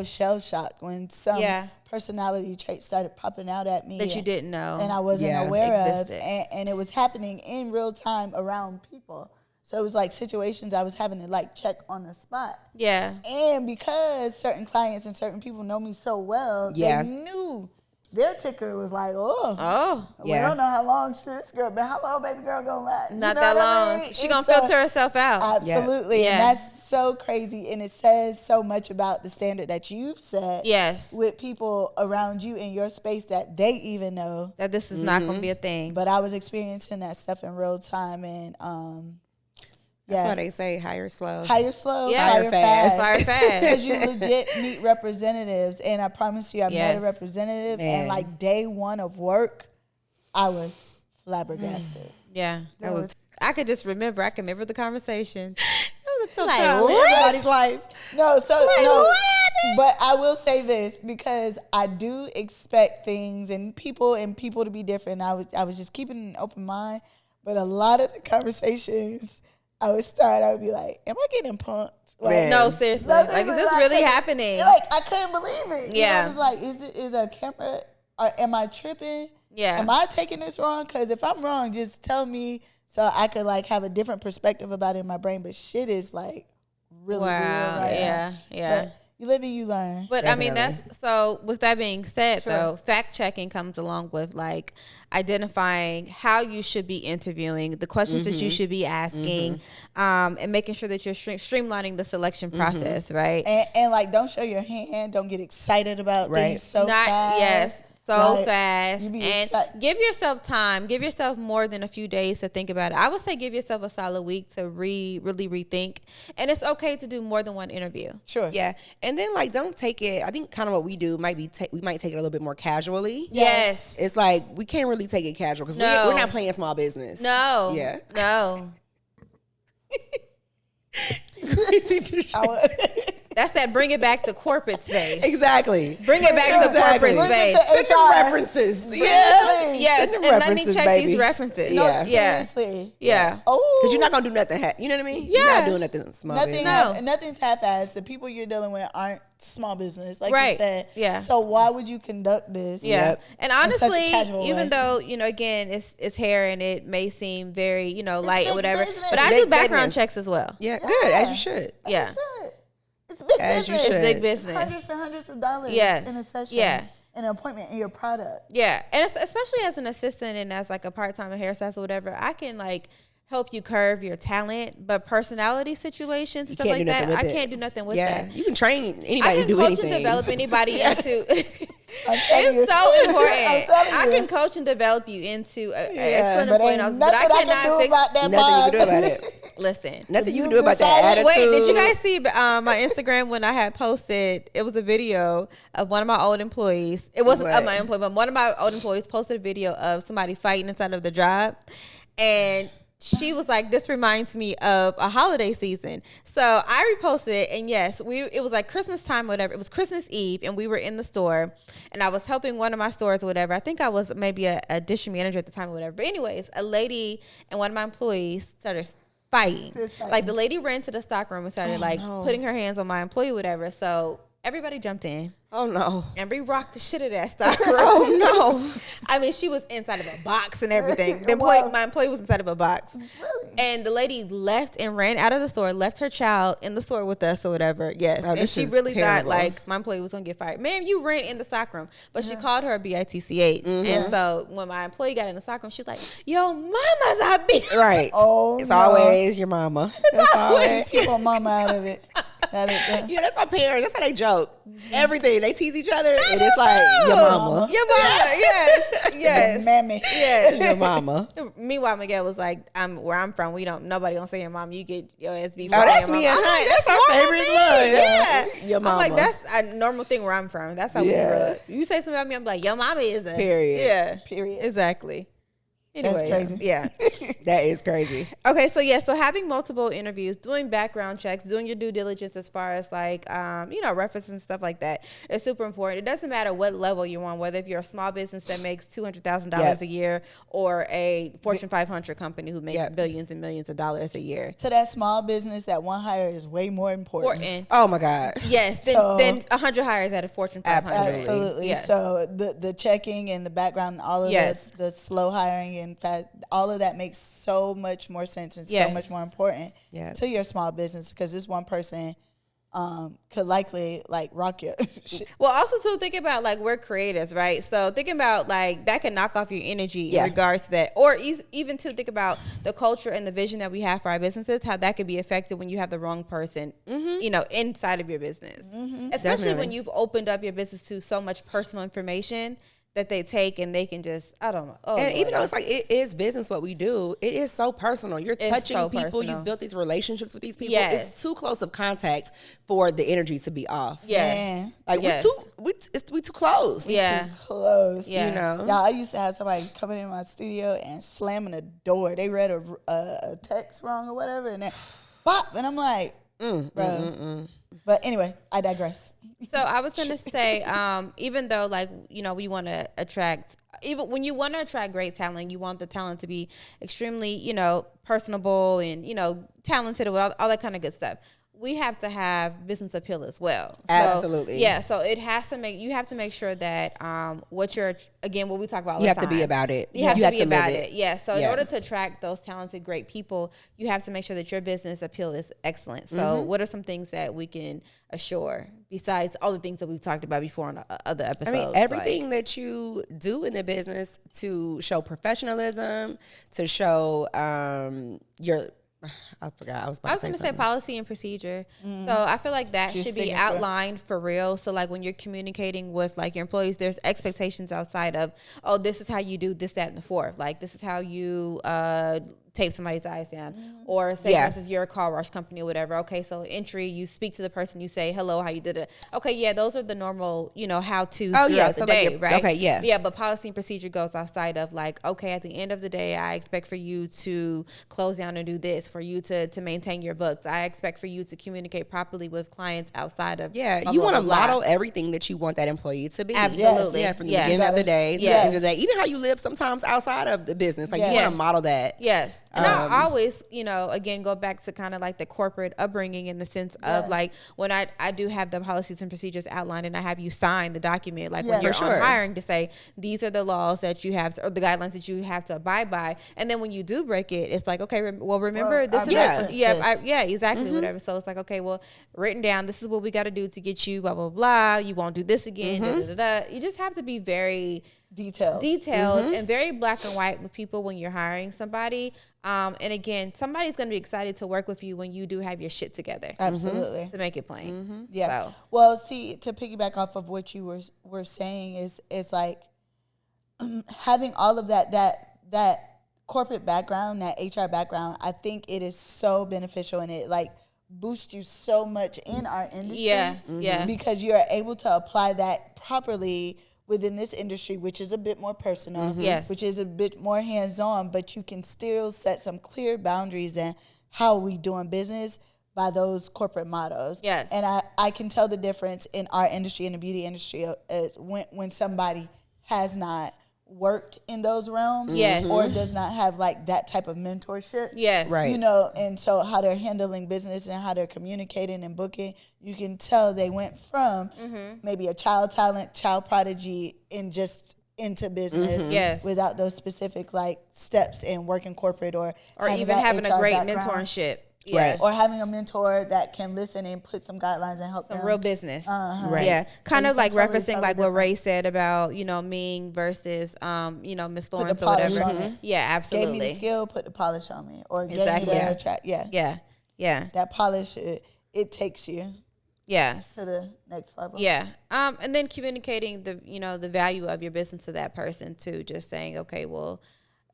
shell shocked when some personality traits started popping out at me that you didn't know. and I wasn't aware existed. of, and it was happening in real time around people. So it was like situations I was having to like check on the spot. Yeah. And because certain clients and certain people know me so well, Yeah. they knew their ticker was like, Oh. we don't know how long this girl, but how long baby girl gonna last? Not You know that what I long. mean? She And gonna so- filter herself out. Absolutely. Yeah. And that's so crazy. And it says so much about the standard that you've set Yes. with people around you in your space that they even know. That this is not gonna be a thing. But I was experiencing that stuff in real time, and That's why they say hire slow. hire slow, Yeah. hire fast. Fire fast. Because you legit meet representatives, and I promise you, I met a representative, and like day one of work, I was flabbergasted. Yeah. I could just remember. I can remember the conversation. That was a tough Like, time in what? everybody's life. No, so no, what happened? but I will say this because I do expect things and people to be different. I was just keeping an open mind, but a lot of the conversations I would be like, "Am I getting punked?" Like, No, seriously. Like, is this really happening? Like, I couldn't believe it. Yeah. You know, it's like, is a camera? Or am I tripping? Yeah. Am I taking this wrong? Because if I'm wrong, just tell me so I could like have a different perspective about it in my brain. But shit is like really real right now. Yeah. But you live and you learn. But I mean, Definitely. that's so. With that being said, though, fact checking comes along with like identifying how you should be interviewing, the questions that you should be asking, and making sure that you're streamlining the selection process, right? And like, don't show your hand. Don't get excited about things so fast. Yes. So Like, fast. you be And excited. give yourself time. Give yourself more than a few days to think about it. I would say give yourself a solid week to really rethink. And it's okay to do more than one interview. Sure. Yeah. And then like, don't take it. I think kind of what we do might be, we might take it a little bit more casually. Yes. It's like, we can't really take it casual because No. we're not playing small business. No. Yeah. No. That's that bring it back to corporate space. Exactly. Bring it back to Exactly. corporate Bring it to space. Send them HR. references. Seriously. Yes. Send them And let me references, check baby. these references. No, Yeah. Seriously. Yeah. Oh. Because you're not going to do nothing. You know what I mean? You're Yeah. not doing nothing small business. Nothing's half-assed. The people you're dealing with aren't small business, like Right. you said. Yeah. So why would you conduct this? Yeah. Yep. And In such a honestly, casual way. even though, again, it's hair and it may seem very, light big or whatever, business. but I Big do background business. checks as well. Yeah, good. As you should. Yeah. Shit. It's big As you business. should. It's big business. Hundreds and hundreds of dollars Yes. in a session. Yeah. In an appointment in your product. Yeah. And it's, especially as an assistant and as like a part-time hairstylist or whatever, I can like help you curve your talent, but personality situations, stuff can't like do nothing that, with I it. can't do nothing with Yeah. that. You can train I anybody to can do coach anything. and develop anybody into. I'm telling you. It's so important. I'm telling I you. can coach and develop you into excellent But point, ain't but I nothing I cannot can do fix. about that Nothing you can do bug. about it. Listen, Nothing you can You do about that decided- attitude. wait, did you guys see my Instagram when I had posted? It was a video of one of my old employees. It wasn't What? of my employee, but one of my old employees posted a video of somebody fighting inside of the job, and she was like, this reminds me of a holiday season. So I reposted it, and yes, it was like Christmas time or whatever. It was Christmas Eve, and we were in the store, and I was helping one of my stores or whatever. I think I was maybe a district manager at the time or whatever. But anyways, a lady and one of my employees started fighting. Like the lady ran to the stock room and started putting her hands on my employee or whatever. So everybody jumped in. Oh, no. And we rocked the shit out of that stock room. Oh, no. I mean, she was inside of a box and everything. My employee was inside of a box. Really? And the lady left and ran out of the store, left her child in the store with us or whatever. Yes. Oh, and she really thought, like, my employee was going to get fired. Ma'am, you ran in the stock room. But she called her a BITCH. And so when my employee got in the stock room, she was like, yo, mama's a bitch. Right. Oh, it's always your mama. It's always. Keep your mama out of it. Yeah, that's my parents. That's how they joke. Everything. They tease each other. And it's like, your mama. Your mama, yes. Yes. Mammy. Yes. Your mama. Meanwhile, Miguel was like, where I'm from, nobody gonna say your mom. You get your ass beat. Oh, that's me and her. That's our favorite line. Yeah. Your mama. I'm like, that's a normal thing where I'm from. That's how we grew up. You say something about me, I'm like, your mama is a. Period. Yeah. Period. Exactly. Anyway, That's crazy. Yeah. That is crazy. Okay, so having multiple interviews, doing background checks, doing your due diligence as far as like, references and stuff like that is super important. It doesn't matter what level you're on, whether if you're a small business that makes $200,000 a year or a Fortune 500 company who makes billions and millions of dollars a year. To that small business, that one hire is way more important. Oh my God. Yes, than 100 hires at a Fortune 500. Absolutely. Yes. So the checking and the background, all of the slow hiring and all of that makes so much more sense and so much more important to your small business, because this one person could likely like rock your shit. Well, also too, think about like we're creatives, right? So thinking about like that can knock off your energy in regards to that, or even to think about the culture and the vision that we have for our businesses, how that could be affected when you have the wrong person, inside of your business, especially when you've opened up your business to so much personal information that they take and they can just, I don't know. Oh, and even though it's like, it is business what we do, it is so personal. You're touching people. Personal. You've built these relationships with these people. Yes. It's too close of contact for the energy to be off. Yes. Like we too close. Yeah. Too close. Yeah. You know? Yeah, I used to have somebody coming in my studio and slamming the door. They read a text wrong or whatever, and then pop, and I'm like, bro. But anyway, I digress. So I was going to say, even though like, we want to attract, even when you want to attract great talent, you want the talent to be extremely, personable and, talented with all that kind of good stuff. We have to have business appeal as well. So, absolutely. Yeah. So you have to make sure that what we talk about all you the have time. to be about it. You have to be about it. Yeah. So in Yeah. order to attract those talented, great people, you have to make sure that your business appeal is excellent. So what are some things that we can assure besides all the things that we've talked about before on other episodes? I mean, everything that you do in the business to show professionalism, to show I forgot. I was going to say policy and procedure. So I feel like that should be outlined for real. So like when you're communicating with like your employees, there's expectations outside of, oh, this is how you do this, that, and the fourth. Like this is how you tape somebody's eyes down. Or say, for instance, you're a car wash company or whatever. Okay, so entry, you speak to the person, you say, hello, how you did it. Okay, yeah, those are the normal, how-tos throughout the day, right? Okay, yeah. Yeah, but policy and procedure goes outside of like, okay, at the end of the day, I expect for you to close down and do this, for you to maintain your books. I expect for you to communicate properly with clients outside of you want to model everything that you want that employee to be. Absolutely. Yeah, from the beginning of the day to the end of the day. Even how you live sometimes outside of the business. Like you want to model that. Yes. And I always, again, go back to kind of like the corporate upbringing in the sense of like when I do have the policies and procedures outlined and I have you sign the document, like when you're on hiring to say, these are the laws that you have, or the guidelines that you have to abide by. And then when you do break it, it's like, okay, remember this is exactly, whatever. So it's like, okay, well, written down, this is what we got to do to get you, blah, blah, blah. You won't do this again, You just have to be very detailed and very black and white with people when you're hiring somebody. And again, somebody's going to be excited to work with you when you do have your shit together. Absolutely. To make it plain. Yeah. So. Well, see, to piggyback off of what you were saying is like having all of that corporate background, that HR background, I think it is so beneficial, and it like boosts you so much in our industry. Yeah. Because you're able to apply that properly within this industry, which is a bit more personal, Yes. which is a bit more hands-on, but you can still set some clear boundaries in how we doing business by those corporate mottos. Yes. And I can tell the difference in our industry, in the beauty industry, when somebody has not worked in those realms, Yes. or does not have like that type of mentorship. Yes. Right. You know, and so how they're handling business and how they're communicating and booking, you can tell they went from maybe a child talent, child prodigy, and just into business Yes. without those specific like steps in working corporate or even that having a HR great background. mentorship. Yeah. Right. Or having a mentor that can listen and put some guidelines and help Some them. real business. Right. Yeah. Kind you of can like totally referencing tell like the what Ray said about, Ming versus, Miss Lawrence or polish whatever. on it. Yeah, Gave me the absolutely. skill, put the polish on me. Or Exactly. gave me the track. Yeah. Yeah. Yeah. That polish, it takes you Yes. to the next level. Yeah. And then communicating the value of your business to that person too. Just saying, okay, well,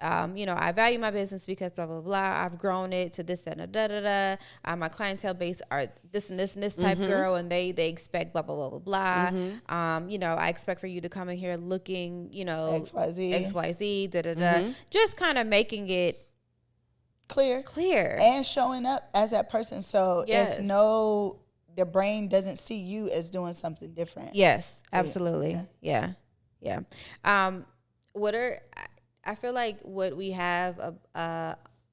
I value my business because blah, blah, blah. I've grown it to this and a da, da, da. My clientele base are this and this and this type girl, and they expect blah, blah, blah, blah, blah. I expect for you to come in here looking, XYZ, da, da, da. Just kind of making it clear. And showing up as that person. So Yes. the brain doesn't see you as doing something different. Yes, absolutely. Yeah. I feel like what we have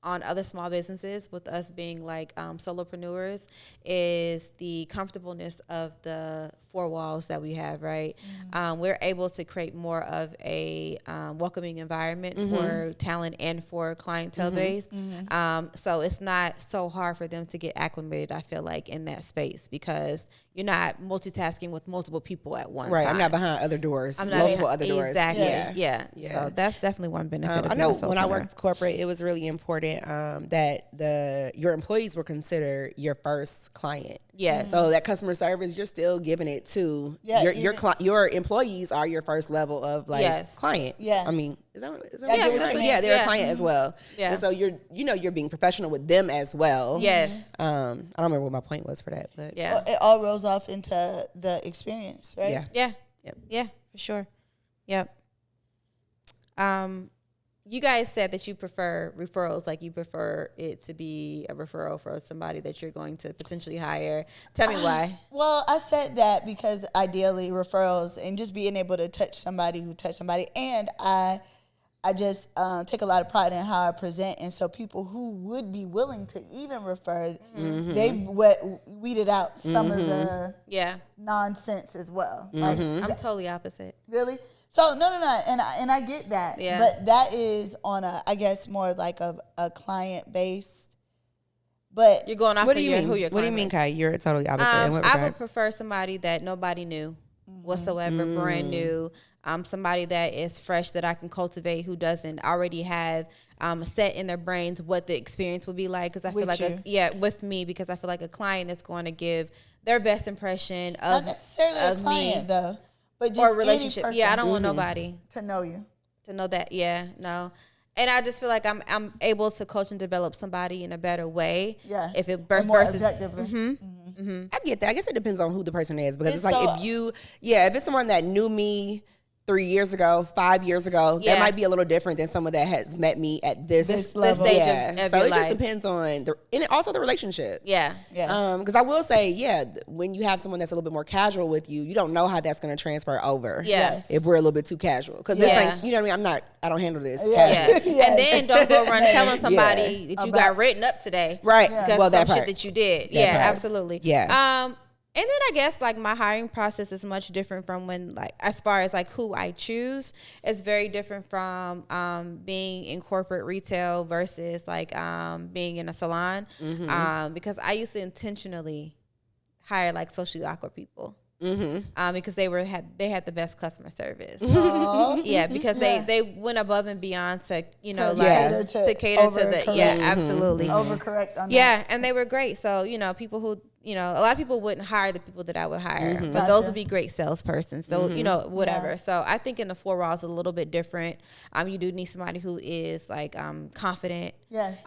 on other small businesses with us being like solopreneurs is the comfortableness of the four walls that we have, right? We're able to create more of a welcoming environment for talent and for clientele base. So it's not so hard for them to get acclimated, I feel like, in that space because you're not multitasking with multiple people at one time. I'm not behind other doors, I'm not multiple other doors. Exactly. Yeah. So that's definitely one benefit. I know when I worked corporate, it was really important that your employees were considered your first client. Yes. So that customer service, you're still giving it to your employees are your first level of client. Yeah. I mean, is that they're a client as well. Yeah. And so you're being professional with them as well. Yes. I don't remember what my point was for that, but Yeah. Well, it all rolls off into the experience, right? Yeah. Yeah. Yep. Yeah, for sure. Yep. You guys said that you prefer referrals, like you prefer it to be a referral for somebody that you're going to potentially hire. Tell me why. Well, I said that because ideally referrals and just being able to touch somebody who touched somebody. And I just take a lot of pride in how I present. And so people who would be willing to even refer, they weeded out some of the nonsense as well. Like, I'm totally opposite. really? So no, and I get that. Yeah. But that is on I guess more like a client based. But You're going off what of do you mean? who your What do you client mean, is. Kai? You're totally opposite. In what I regard? would prefer somebody that nobody knew whatsoever, brand new. Somebody that is fresh that I can cultivate, who doesn't already have set in their brains what the experience will be like. Because I feel like with me, because I feel like a client is going to give their best impression of not necessarily a client me. though. But just Or a relationship. any Yeah, I person don't want nobody to know you. to know that. Yeah, no. And I just feel like I'm able to coach and develop somebody in a better way. Yeah. If it Or more versus objectively. I get that. I guess it depends on who the person is because It's it's like so- if it's someone that knew me 3 years ago, 5 years ago, Yeah. that might be a little different than someone that has met me at this level. stage Yeah. of So your it just life. depends on and also the relationship. Yeah. Yeah. Because I will say, when you have someone that's a little bit more casual with you, you don't know how that's going to transfer over. Yeah. If we're a little bit too casual, because Yeah. this ain't, you know what I mean. I don't handle this. Yeah. Casual. Yeah. And then don't go run telling somebody that you got About- written up today. Right. Because Well, some that part. shit that you did. Yeah, part. absolutely. Yeah. And then I guess like my hiring process is much different from when like as far as like who I choose. It's very different from being in corporate retail versus like being in a salon. Because I used to intentionally hire like socially awkward people. Because they had the best customer service. Yeah, because they went above and beyond to to cater to the overcorrect. absolutely Overcorrect on that. yeah, and they were great. So people who you know, a lot of people wouldn't hire the people that I would hire, but Gotcha. those would be great salespersons. So, you know, whatever. Yeah. So I think in the 4 walls is a little bit different. You do need somebody who is like confident. Yes.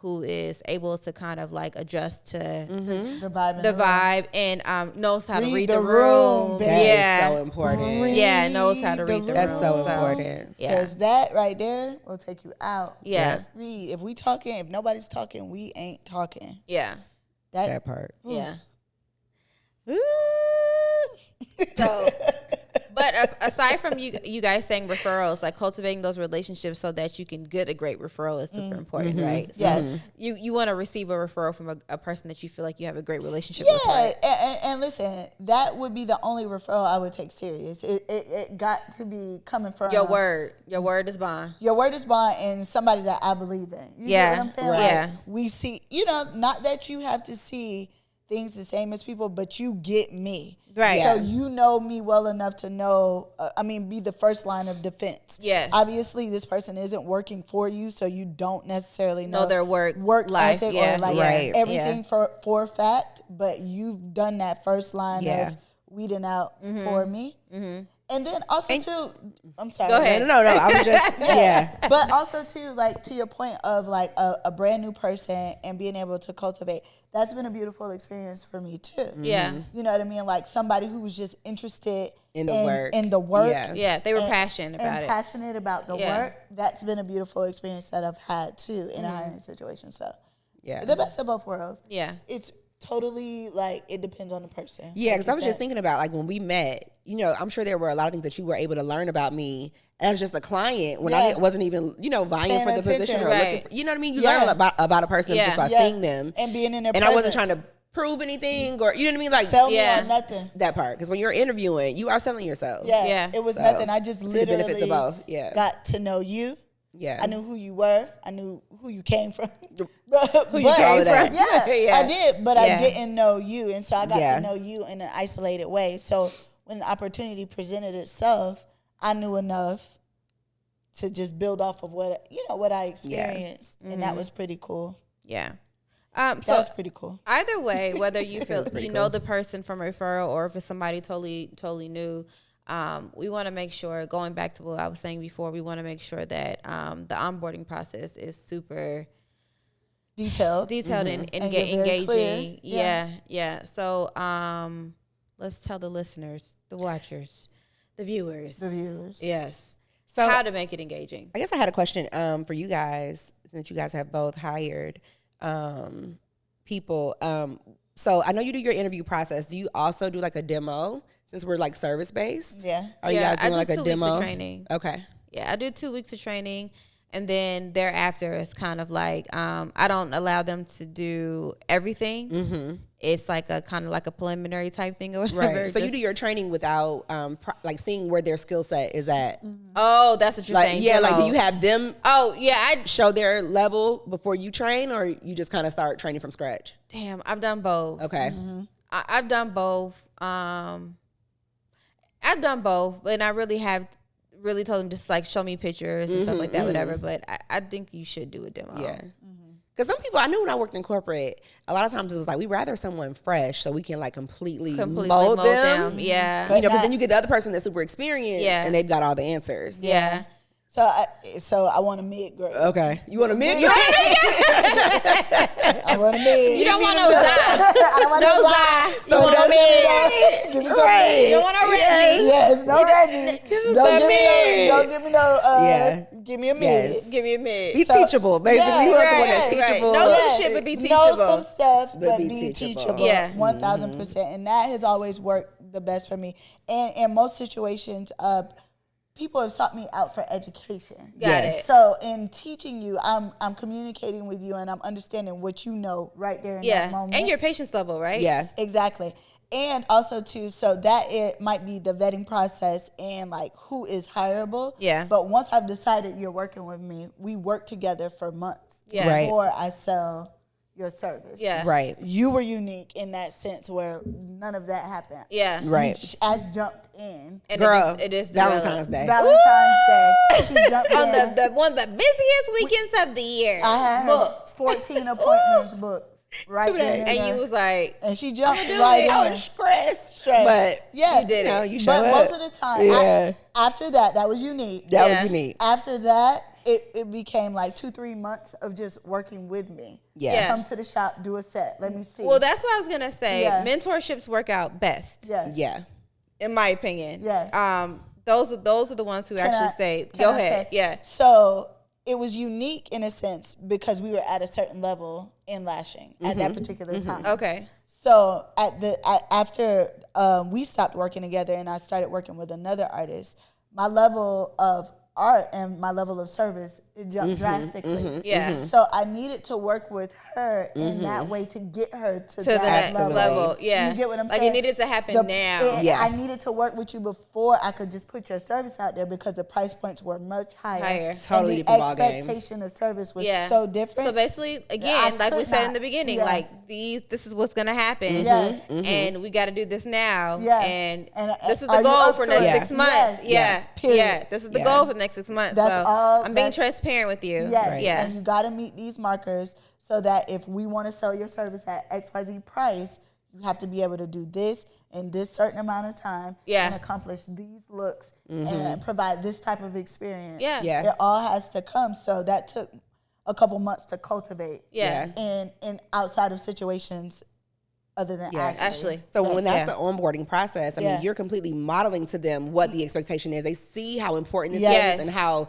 Who is able to kind of like adjust to The vibe. in the room. vibe and knows how to Read read the the room, room. baby. That Yeah. is so important. Yeah, knows how to read the That's room. so important. Yeah. Because that right there will take you out. Yeah. Read. If we talking, if nobody's talking, we ain't talking. Yeah. That part. Yeah. Ooh. So, but aside from you guys saying referrals, like cultivating those relationships so that you can get a great referral is super important, right? So Yes. You want to receive a referral from a person that you feel like you have a great relationship with, Yeah, right? and listen, that would be the only referral I would take serious. It got to be coming from Your word is bond. Your word is bond, and somebody that I believe in. You Yeah, get what I'm saying? right. Like, Yeah. we see, you know, not that you have to see things the same as people, but you get me. Right. So you know me well enough to know, be the first line of defense. Yes. Obviously, this person isn't working for you, so you don't necessarily know their work life, ethic yeah. or like Right. everything for a fact, but you've done that first line Yeah. of weeding out for me. Mm-hmm. And then also too, I'm sorry. Go ahead. No. I was just But also too, like to your point of like a brand new person and being able to cultivate, that's been a beautiful experience for me too. Yeah. You know what I mean? Like somebody who was just interested In the work. in the work. Yeah. Yeah, they were and- passionate about and it. passionate about the Yeah. work. That's been a beautiful experience that I've had too in a hiring situation. So Yeah. the best of both worlds. Yeah. It's totally like it depends on the person. Yeah, because I was Like you just thinking about like when we met, you know, I'm sure there were a lot of things that you were able to learn about me as just a client when I Yeah. wasn't even, you know, vying Paying for the position attention. or Right. looking, you know what I mean? You Yeah. learn a lot about a person Yeah. just by Yeah. seeing them. and being in their And I wasn't presence. trying to prove anything or, you know what I mean? Like, sell me Yeah. on nothing. that part. Because when you're interviewing, you are selling yourself. Yeah, Yeah. it was So, nothing. I just see the benefits literally of both. Yeah. got to know you. Yeah. I knew who you were. I knew who you came from. Who but, you came from. Yeah, Yeah. I did, but Yeah. I didn't know you, and so I got Yeah. to know you in an isolated way. So when the opportunity presented itself, I knew enough to just build off of what I experienced, and that was pretty cool. Yeah. That So was pretty cool. either way, whether you feel pretty you know cool. the person from referral or if it's somebody totally new, we want to make sure, going back to what I was saying before, we want to make sure that the onboarding process is super Detailed. and, And you're very engaging. clear. Yeah. So let's tell the listeners, the watchers, the viewers. The viewers. Yes. So How to make it engaging. I guess I had a question for you guys, since you guys have both hired people. So I know you do your interview process. Do you also do like a demo since we're like service based? Yeah. Are you Yeah, guys doing I do like a 2 weeks of demo? training. Okay. Yeah, I do 2 weeks of training, and then thereafter it's kind of like I don't allow them to do everything. Mm-hmm. It's like a kind of like a preliminary type thing or whatever. Right. So you do your training without like seeing where their skill set is at. Oh, that's what you're Like saying. yeah, like do demo. you have them Oh yeah, I show their level before you train, or you just kind of start training from scratch? damn. I've done both. Okay. I've done both. I've done both, but I really have really told them just like show me pictures and stuff like that, whatever. But I think you should do a demo. Yeah. Because some people, I knew when I worked in corporate, a lot of times it was like, we rather someone fresh so we can like completely mold them. Yeah. You know, because then you get the other person that's super experienced Yeah. and they've got all the answers. Yeah. So I want a mid grade. Okay. You want a mid? I want a mid. You don't want no Zai. I don't want No no Zai. So You want don't a mid. Give me some mid. You don't want no Reggie. Yes, no Reggie. Don't give me no. Yeah. Give me a mid. Yes. Give me a mid. Be teachable, basically. Yeah, You want someone right, that's right. teachable. No some shit, but be Know teachable. some stuff, but be be teachable. teachable. Yeah. 1000%. And that has always worked the best for me. And in most situations, people have sought me out for education. Got it. So in teaching you, I'm communicating with you and I'm understanding what you know right there in that moment. And your patience level, right? Yeah. Exactly. And also too, so that it might be the vetting process and like who is hireable. Yeah. But once I've decided you're working with me, we work together for months Yeah. Right. before I sell your service. Yeah. Right. You were unique in that sense where none of that happened. Yeah. Right. I jumped in. And Girl, it is Valentine's Day. Valentine's Day. She jumped on in. the one of the busiest weekends of the year. I had her 14 appointments booked. right then And you was like, and she jumped right in. I was stressed. But yeah, you did it. You showed but up. most of the time, after that was unique. That was unique. After that, it became like 2-3 months of just working with me. Come to the shop, do a set. Let me see. Well, that's what I was gonna say. Mentorships work out best. Yeah. In my opinion. Yeah. Those are the ones who say, go ahead. Yeah. So it was unique in a sense because we were at a certain level in lashing at that particular time. Okay. So after we stopped working together and I started working with another artist, my level of art and my level of service, it jumped drastically. So I needed to work with her in that way to get her to that the next level. Yeah. You get what I'm saying? Like it needed to happen now. I needed to work with you before I could just put your service out there because the price points were much higher. Totally different ballgame. The expectation of service was so different. So basically, again, like we said in the beginning, like this is what's gonna happen. And we got to do this now. And this is the goal for the next 6 months. Yeah. This is the goal for the next 6 months. That's so all. I'm being transparent with you. And you got to meet these markers so that if we want to sell your service at XYZ price, you have to be able to do this in this certain amount of time and accomplish these looks and provide this type of experience. It all has to come. So that took a couple months to cultivate. In outside of situations other than Ashley. So when that's the onboarding process, I mean, you're completely modeling to them what the expectation is. They see how important this is and how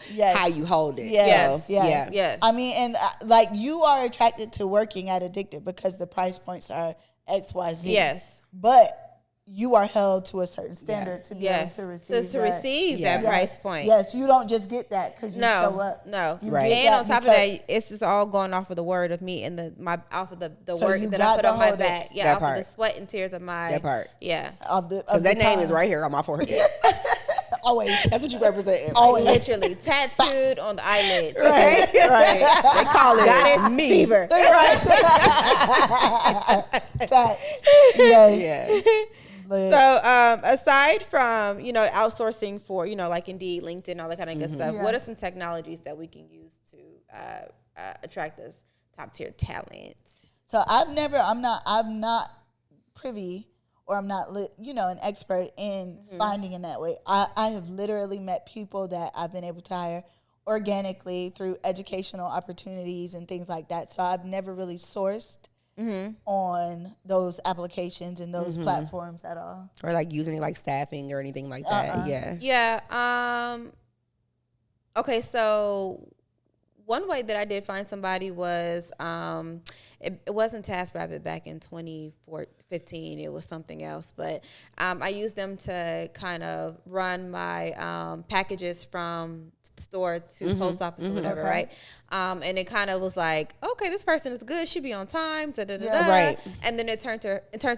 you hold it. Yes. I mean, and like you are attracted to working at Addicted because the price points are XYZ. Yes. But you are held to a certain standard to be able to receive that price point. Yes, you don't just get that because you show up. No, and on top of that, it's just all going off of the word of me and off of the work that I put on my back. Off of the sweat and tears of my part. Because that name is right here on my forehead. Always. That's what you represent. Always. Literally tattooed on the eyelids. Right. They call it Goddess me. Fever. Facts. Yes. So aside from, outsourcing for, like Indeed, LinkedIn, all that kind of good stuff, what are some technologies that we can use to attract this top tier talent? So I'm not privy or I'm not, an expert in finding in that way. I have literally met people that I've been able to hire organically through educational opportunities and things like that. So I've never really sourced on those applications and those platforms at all. Or like using like staffing or anything like that. Okay, so one way that I did find somebody was it wasn't TaskRabbit back in 2015. It was something else, but I used them to kind of run my packages from store to post office or whatever, right? And it kind of was like, okay, this person is good. She be on time, right? And then it turns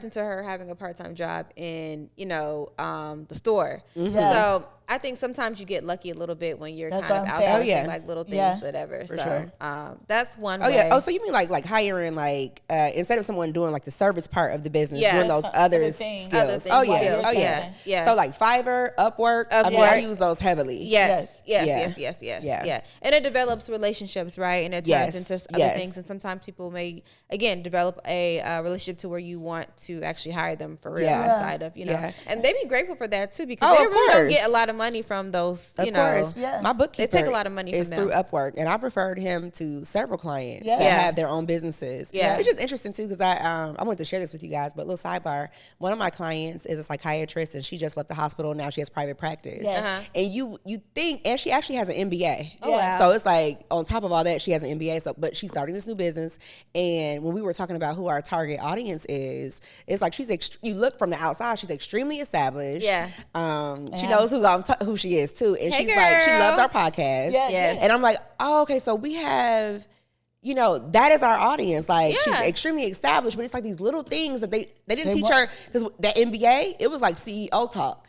into her having a part-time job in the store. So I think sometimes you get lucky a little bit when you're kind of outsourcing like little things, whatever. For so sure. That's one way. Oh, so you mean like hiring instead of someone doing like the service part of the business, doing those other skills. Oh yeah. So like Fiverr, Upwork. I use those heavily. Yes. And it develops relationships, right? And it turns into other things. And sometimes people may develop a relationship to where you want to actually hire them for real outside of and they be grateful for that too because they really don't get a lot of money from those. Of course. Yeah. My bookkeeper they take a lot of money is from them. through Upwork, and I've referred him to several clients that have their own businesses. It's just interesting too because I wanted to share this with you guys. But little sidebar, one of my clients is a psychiatrist, and she just left the hospital. Now she has private practice, and you think, and she actually has an MBA. Oh, wow. So it's like on top of all that, she has an MBA. So, but she's starting this new business, and when we were talking about who our target audience is, it's like you look from the outside, she's extremely established. She knows who she is too, and she's like, she loves our podcast. And I'm like, oh, okay, so we have, that is our audience. Like she's extremely established, but it's like these little things that they didn't teach her because that MBA, it was like CEO talk.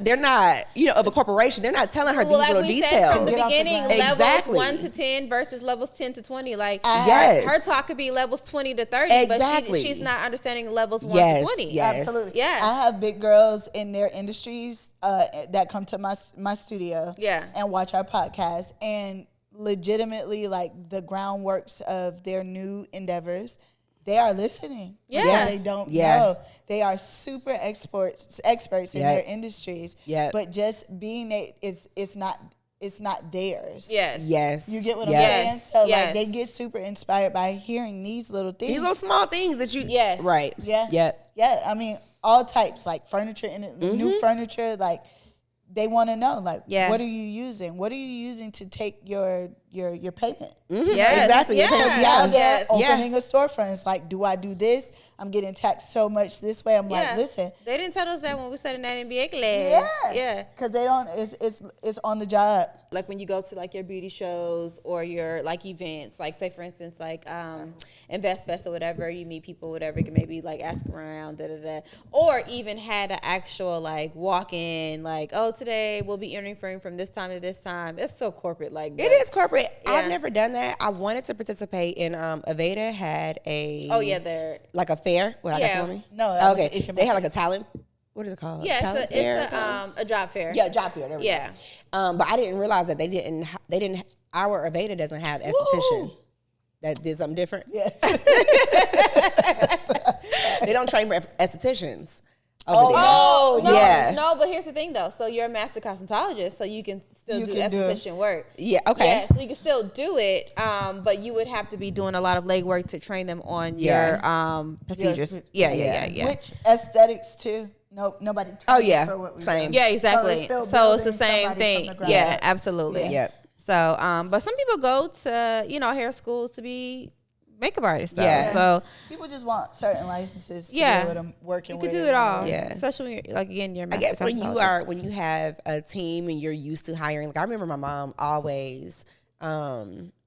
They're not, of a corporation. They're not telling her these little details. Said from the beginning, levels 1 to 10 versus levels 10 to 20. Like her talk could be levels 20 to 30, but she's not understanding levels 1 to 20. Absolutely. I have big girls in their industries that come to my studio and watch our podcast, and legitimately like the groundworks of their new endeavors, they are listening. Yeah. They don't know. They are super experts in their industries. Yeah. But just being it's not theirs. Yes. You get what I'm saying? So like they get super inspired by hearing these little things. These little small things that you right. Yeah. Yep. Yeah. I mean, all types, like furniture and new furniture, like they want to know, like, what are you using? What are you using to take your payment? Yeah, exactly. Yeah. Opening a storefront, it's like, do I do this? I'm getting taxed so much this way. I'm like, listen. They didn't tell us that when we studied that NBA class. Yeah. Because they don't, it's on the job. Like when you go to like your beauty shows or your like events, like say for instance, like Invest Fest or whatever, you meet people, whatever, you can maybe like ask around, or even had an actual like walk in, like, oh, today we'll be interviewing from this time to this time. It's so corporate, like it is corporate. I've never done that. I wanted to participate in Aveda had a they're like a fair. What I got for me? No, okay. They had like a talent. What is it called? Yeah, it's a job fair. Yeah, job fair. There we go. But I didn't realize that they didn't. Our Aveda doesn't have esthetician. That did something different. Yes. They don't train for estheticians. No, but here's the thing though. So you're a master cosmetologist, so you can still do esthetician work. Yeah, okay. Yeah, so you can still do it, but you would have to be doing a lot of legwork to train them on your procedures. Yeah. Which aesthetics too? No, nobody. For what we same. Yeah, exactly. So it's the same thing. Yeah, absolutely. Yeah. So, but some people go to hair school to be makeup artists. Yeah. So people just want certain licenses to be able to work. You can do it all. Yeah. Especially when you're, like, again, you're. I guess when you have a team and you're used to hiring. Like I remember my mom always.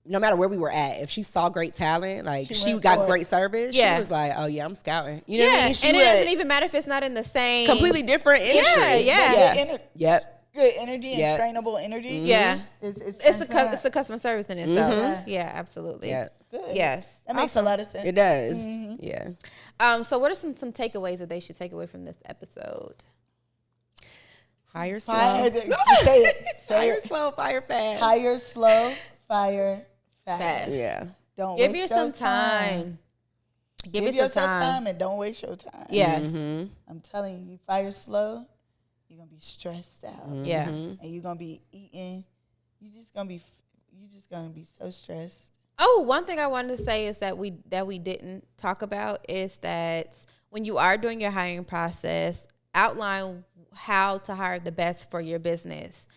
No matter where we were at, if she saw great talent, like she got great service, she was like, "Oh yeah, I'm scouting." You know what I mean? And it doesn't even matter if it's not in the same completely different industry. Good energy and trainable energy. Yeah, it's a customer service in itself. Yeah, absolutely. Yeah. Good. Yes, that makes a lot of sense. It does. Yeah. So what are some takeaways that they should take away from this episode? Hire slow. Say it. Hire slow, fire fast. Hire slow, fire fast. Yeah. Don't give waste yourself time. Give yourself time and don't waste your time. Yes. I'm telling you, fire slow, you're gonna be stressed out. Yes. And you're gonna be eating. You're just gonna be so stressed. Oh, one thing I wanted to say is that we didn't talk about is that when you are doing your hiring process, outline how to hire the best for your business.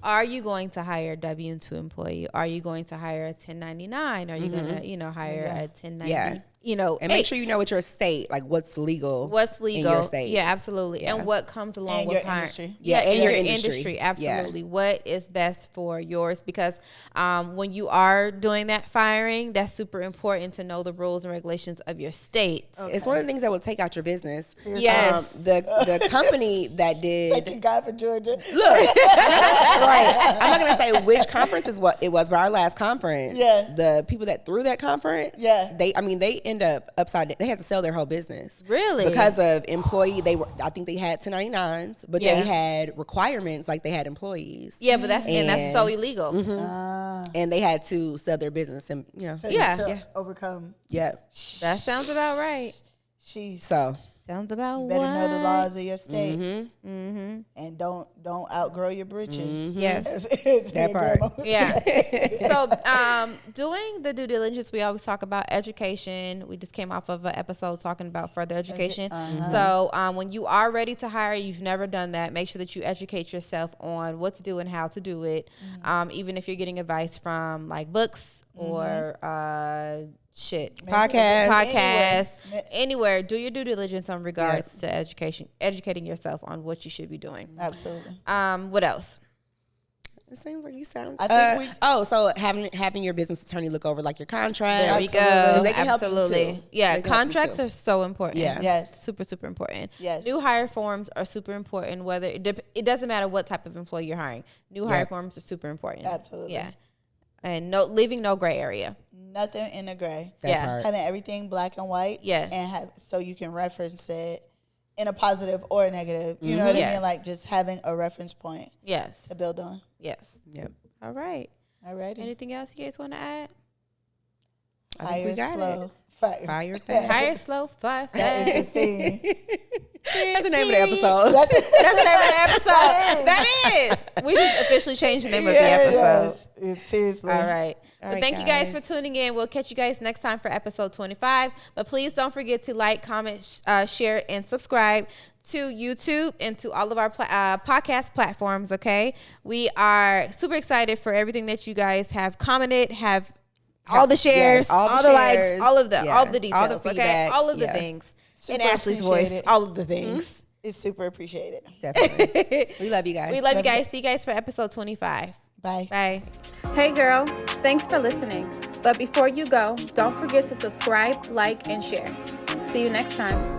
Are you going to hire a W-2 employee? Are you going to hire a 1099? Are you going to hire a 1090? Yeah. And make sure you know what your state, like what's legal in your state. Yeah, absolutely. And what comes along with hiring. Industry. And your industry. Absolutely. What is best for yours? Because when you are doing that firing, that's super important to know the rules and regulations of your state. Okay. It's one of the things that will take out your business. Yes. The company that did. Thank you, God, for Georgia. Look. Right. I'm not going to say which conference it was, but our last conference. Yeah. The people that threw that conference. Yeah. They end up upside down. They had to sell their whole business. Really? Because of employee, I think they had 1099s, but they had requirements like they had employees. Yeah, but that's so illegal. And they had to sell their business and, overcome. Yeah. That sounds about right. So. Sounds about you better know the laws of your state. And don't outgrow your britches. Yes. That part. Yeah. So doing the due diligence, we always talk about education. We just came off of an episode talking about further education. So when you are ready to hire, you've never done that, make sure that you educate yourself on what to do and how to do it. Even if you're getting advice from like books or podcast, anywhere. Do your due diligence on regards to educating yourself on what you should be doing. Absolutely. What else? It seems like you sound. I think so having your business attorney look over like your contract. There we go. They can help you too. Yeah, contracts are so important. Yeah. Yes. Super, super important. Yes. New hire forms are super important. Whether it doesn't matter what type of employee you're hiring. New hire forms are super important. Absolutely. Yeah. And leaving no gray area. Nothing in the gray. Having everything black and white. Yes. And so you can reference it in a positive or a negative. You know what I mean? Like just having a reference point. Yes. To build on. Yes. Yep. All right. All right. Anything else you guys want to add? I think we got it. Fire fast. Fire slow, fire fast. That is the thing. That's the name of the episode. That's the name of the episode. That is. We just officially changed the name of the episode. Yes. Seriously. All right. Well, thank you guys for tuning in. We'll catch you guys next time for episode 25. But please don't forget to like, comment, share, and subscribe to YouTube and to all of our podcast platforms, okay? We are super excited for everything that you guys have commented, have all the shares, all the likes, all of the details, all the feedback, all of the things. Super in Ashley's voice, all of the things. Mm-hmm. It's super appreciated. Definitely. We love you guys. We love you guys. See you guys for episode 25. Bye. Bye. Hey, girl. Thanks for listening. But before you go, don't forget to subscribe, like, and share. See you next time.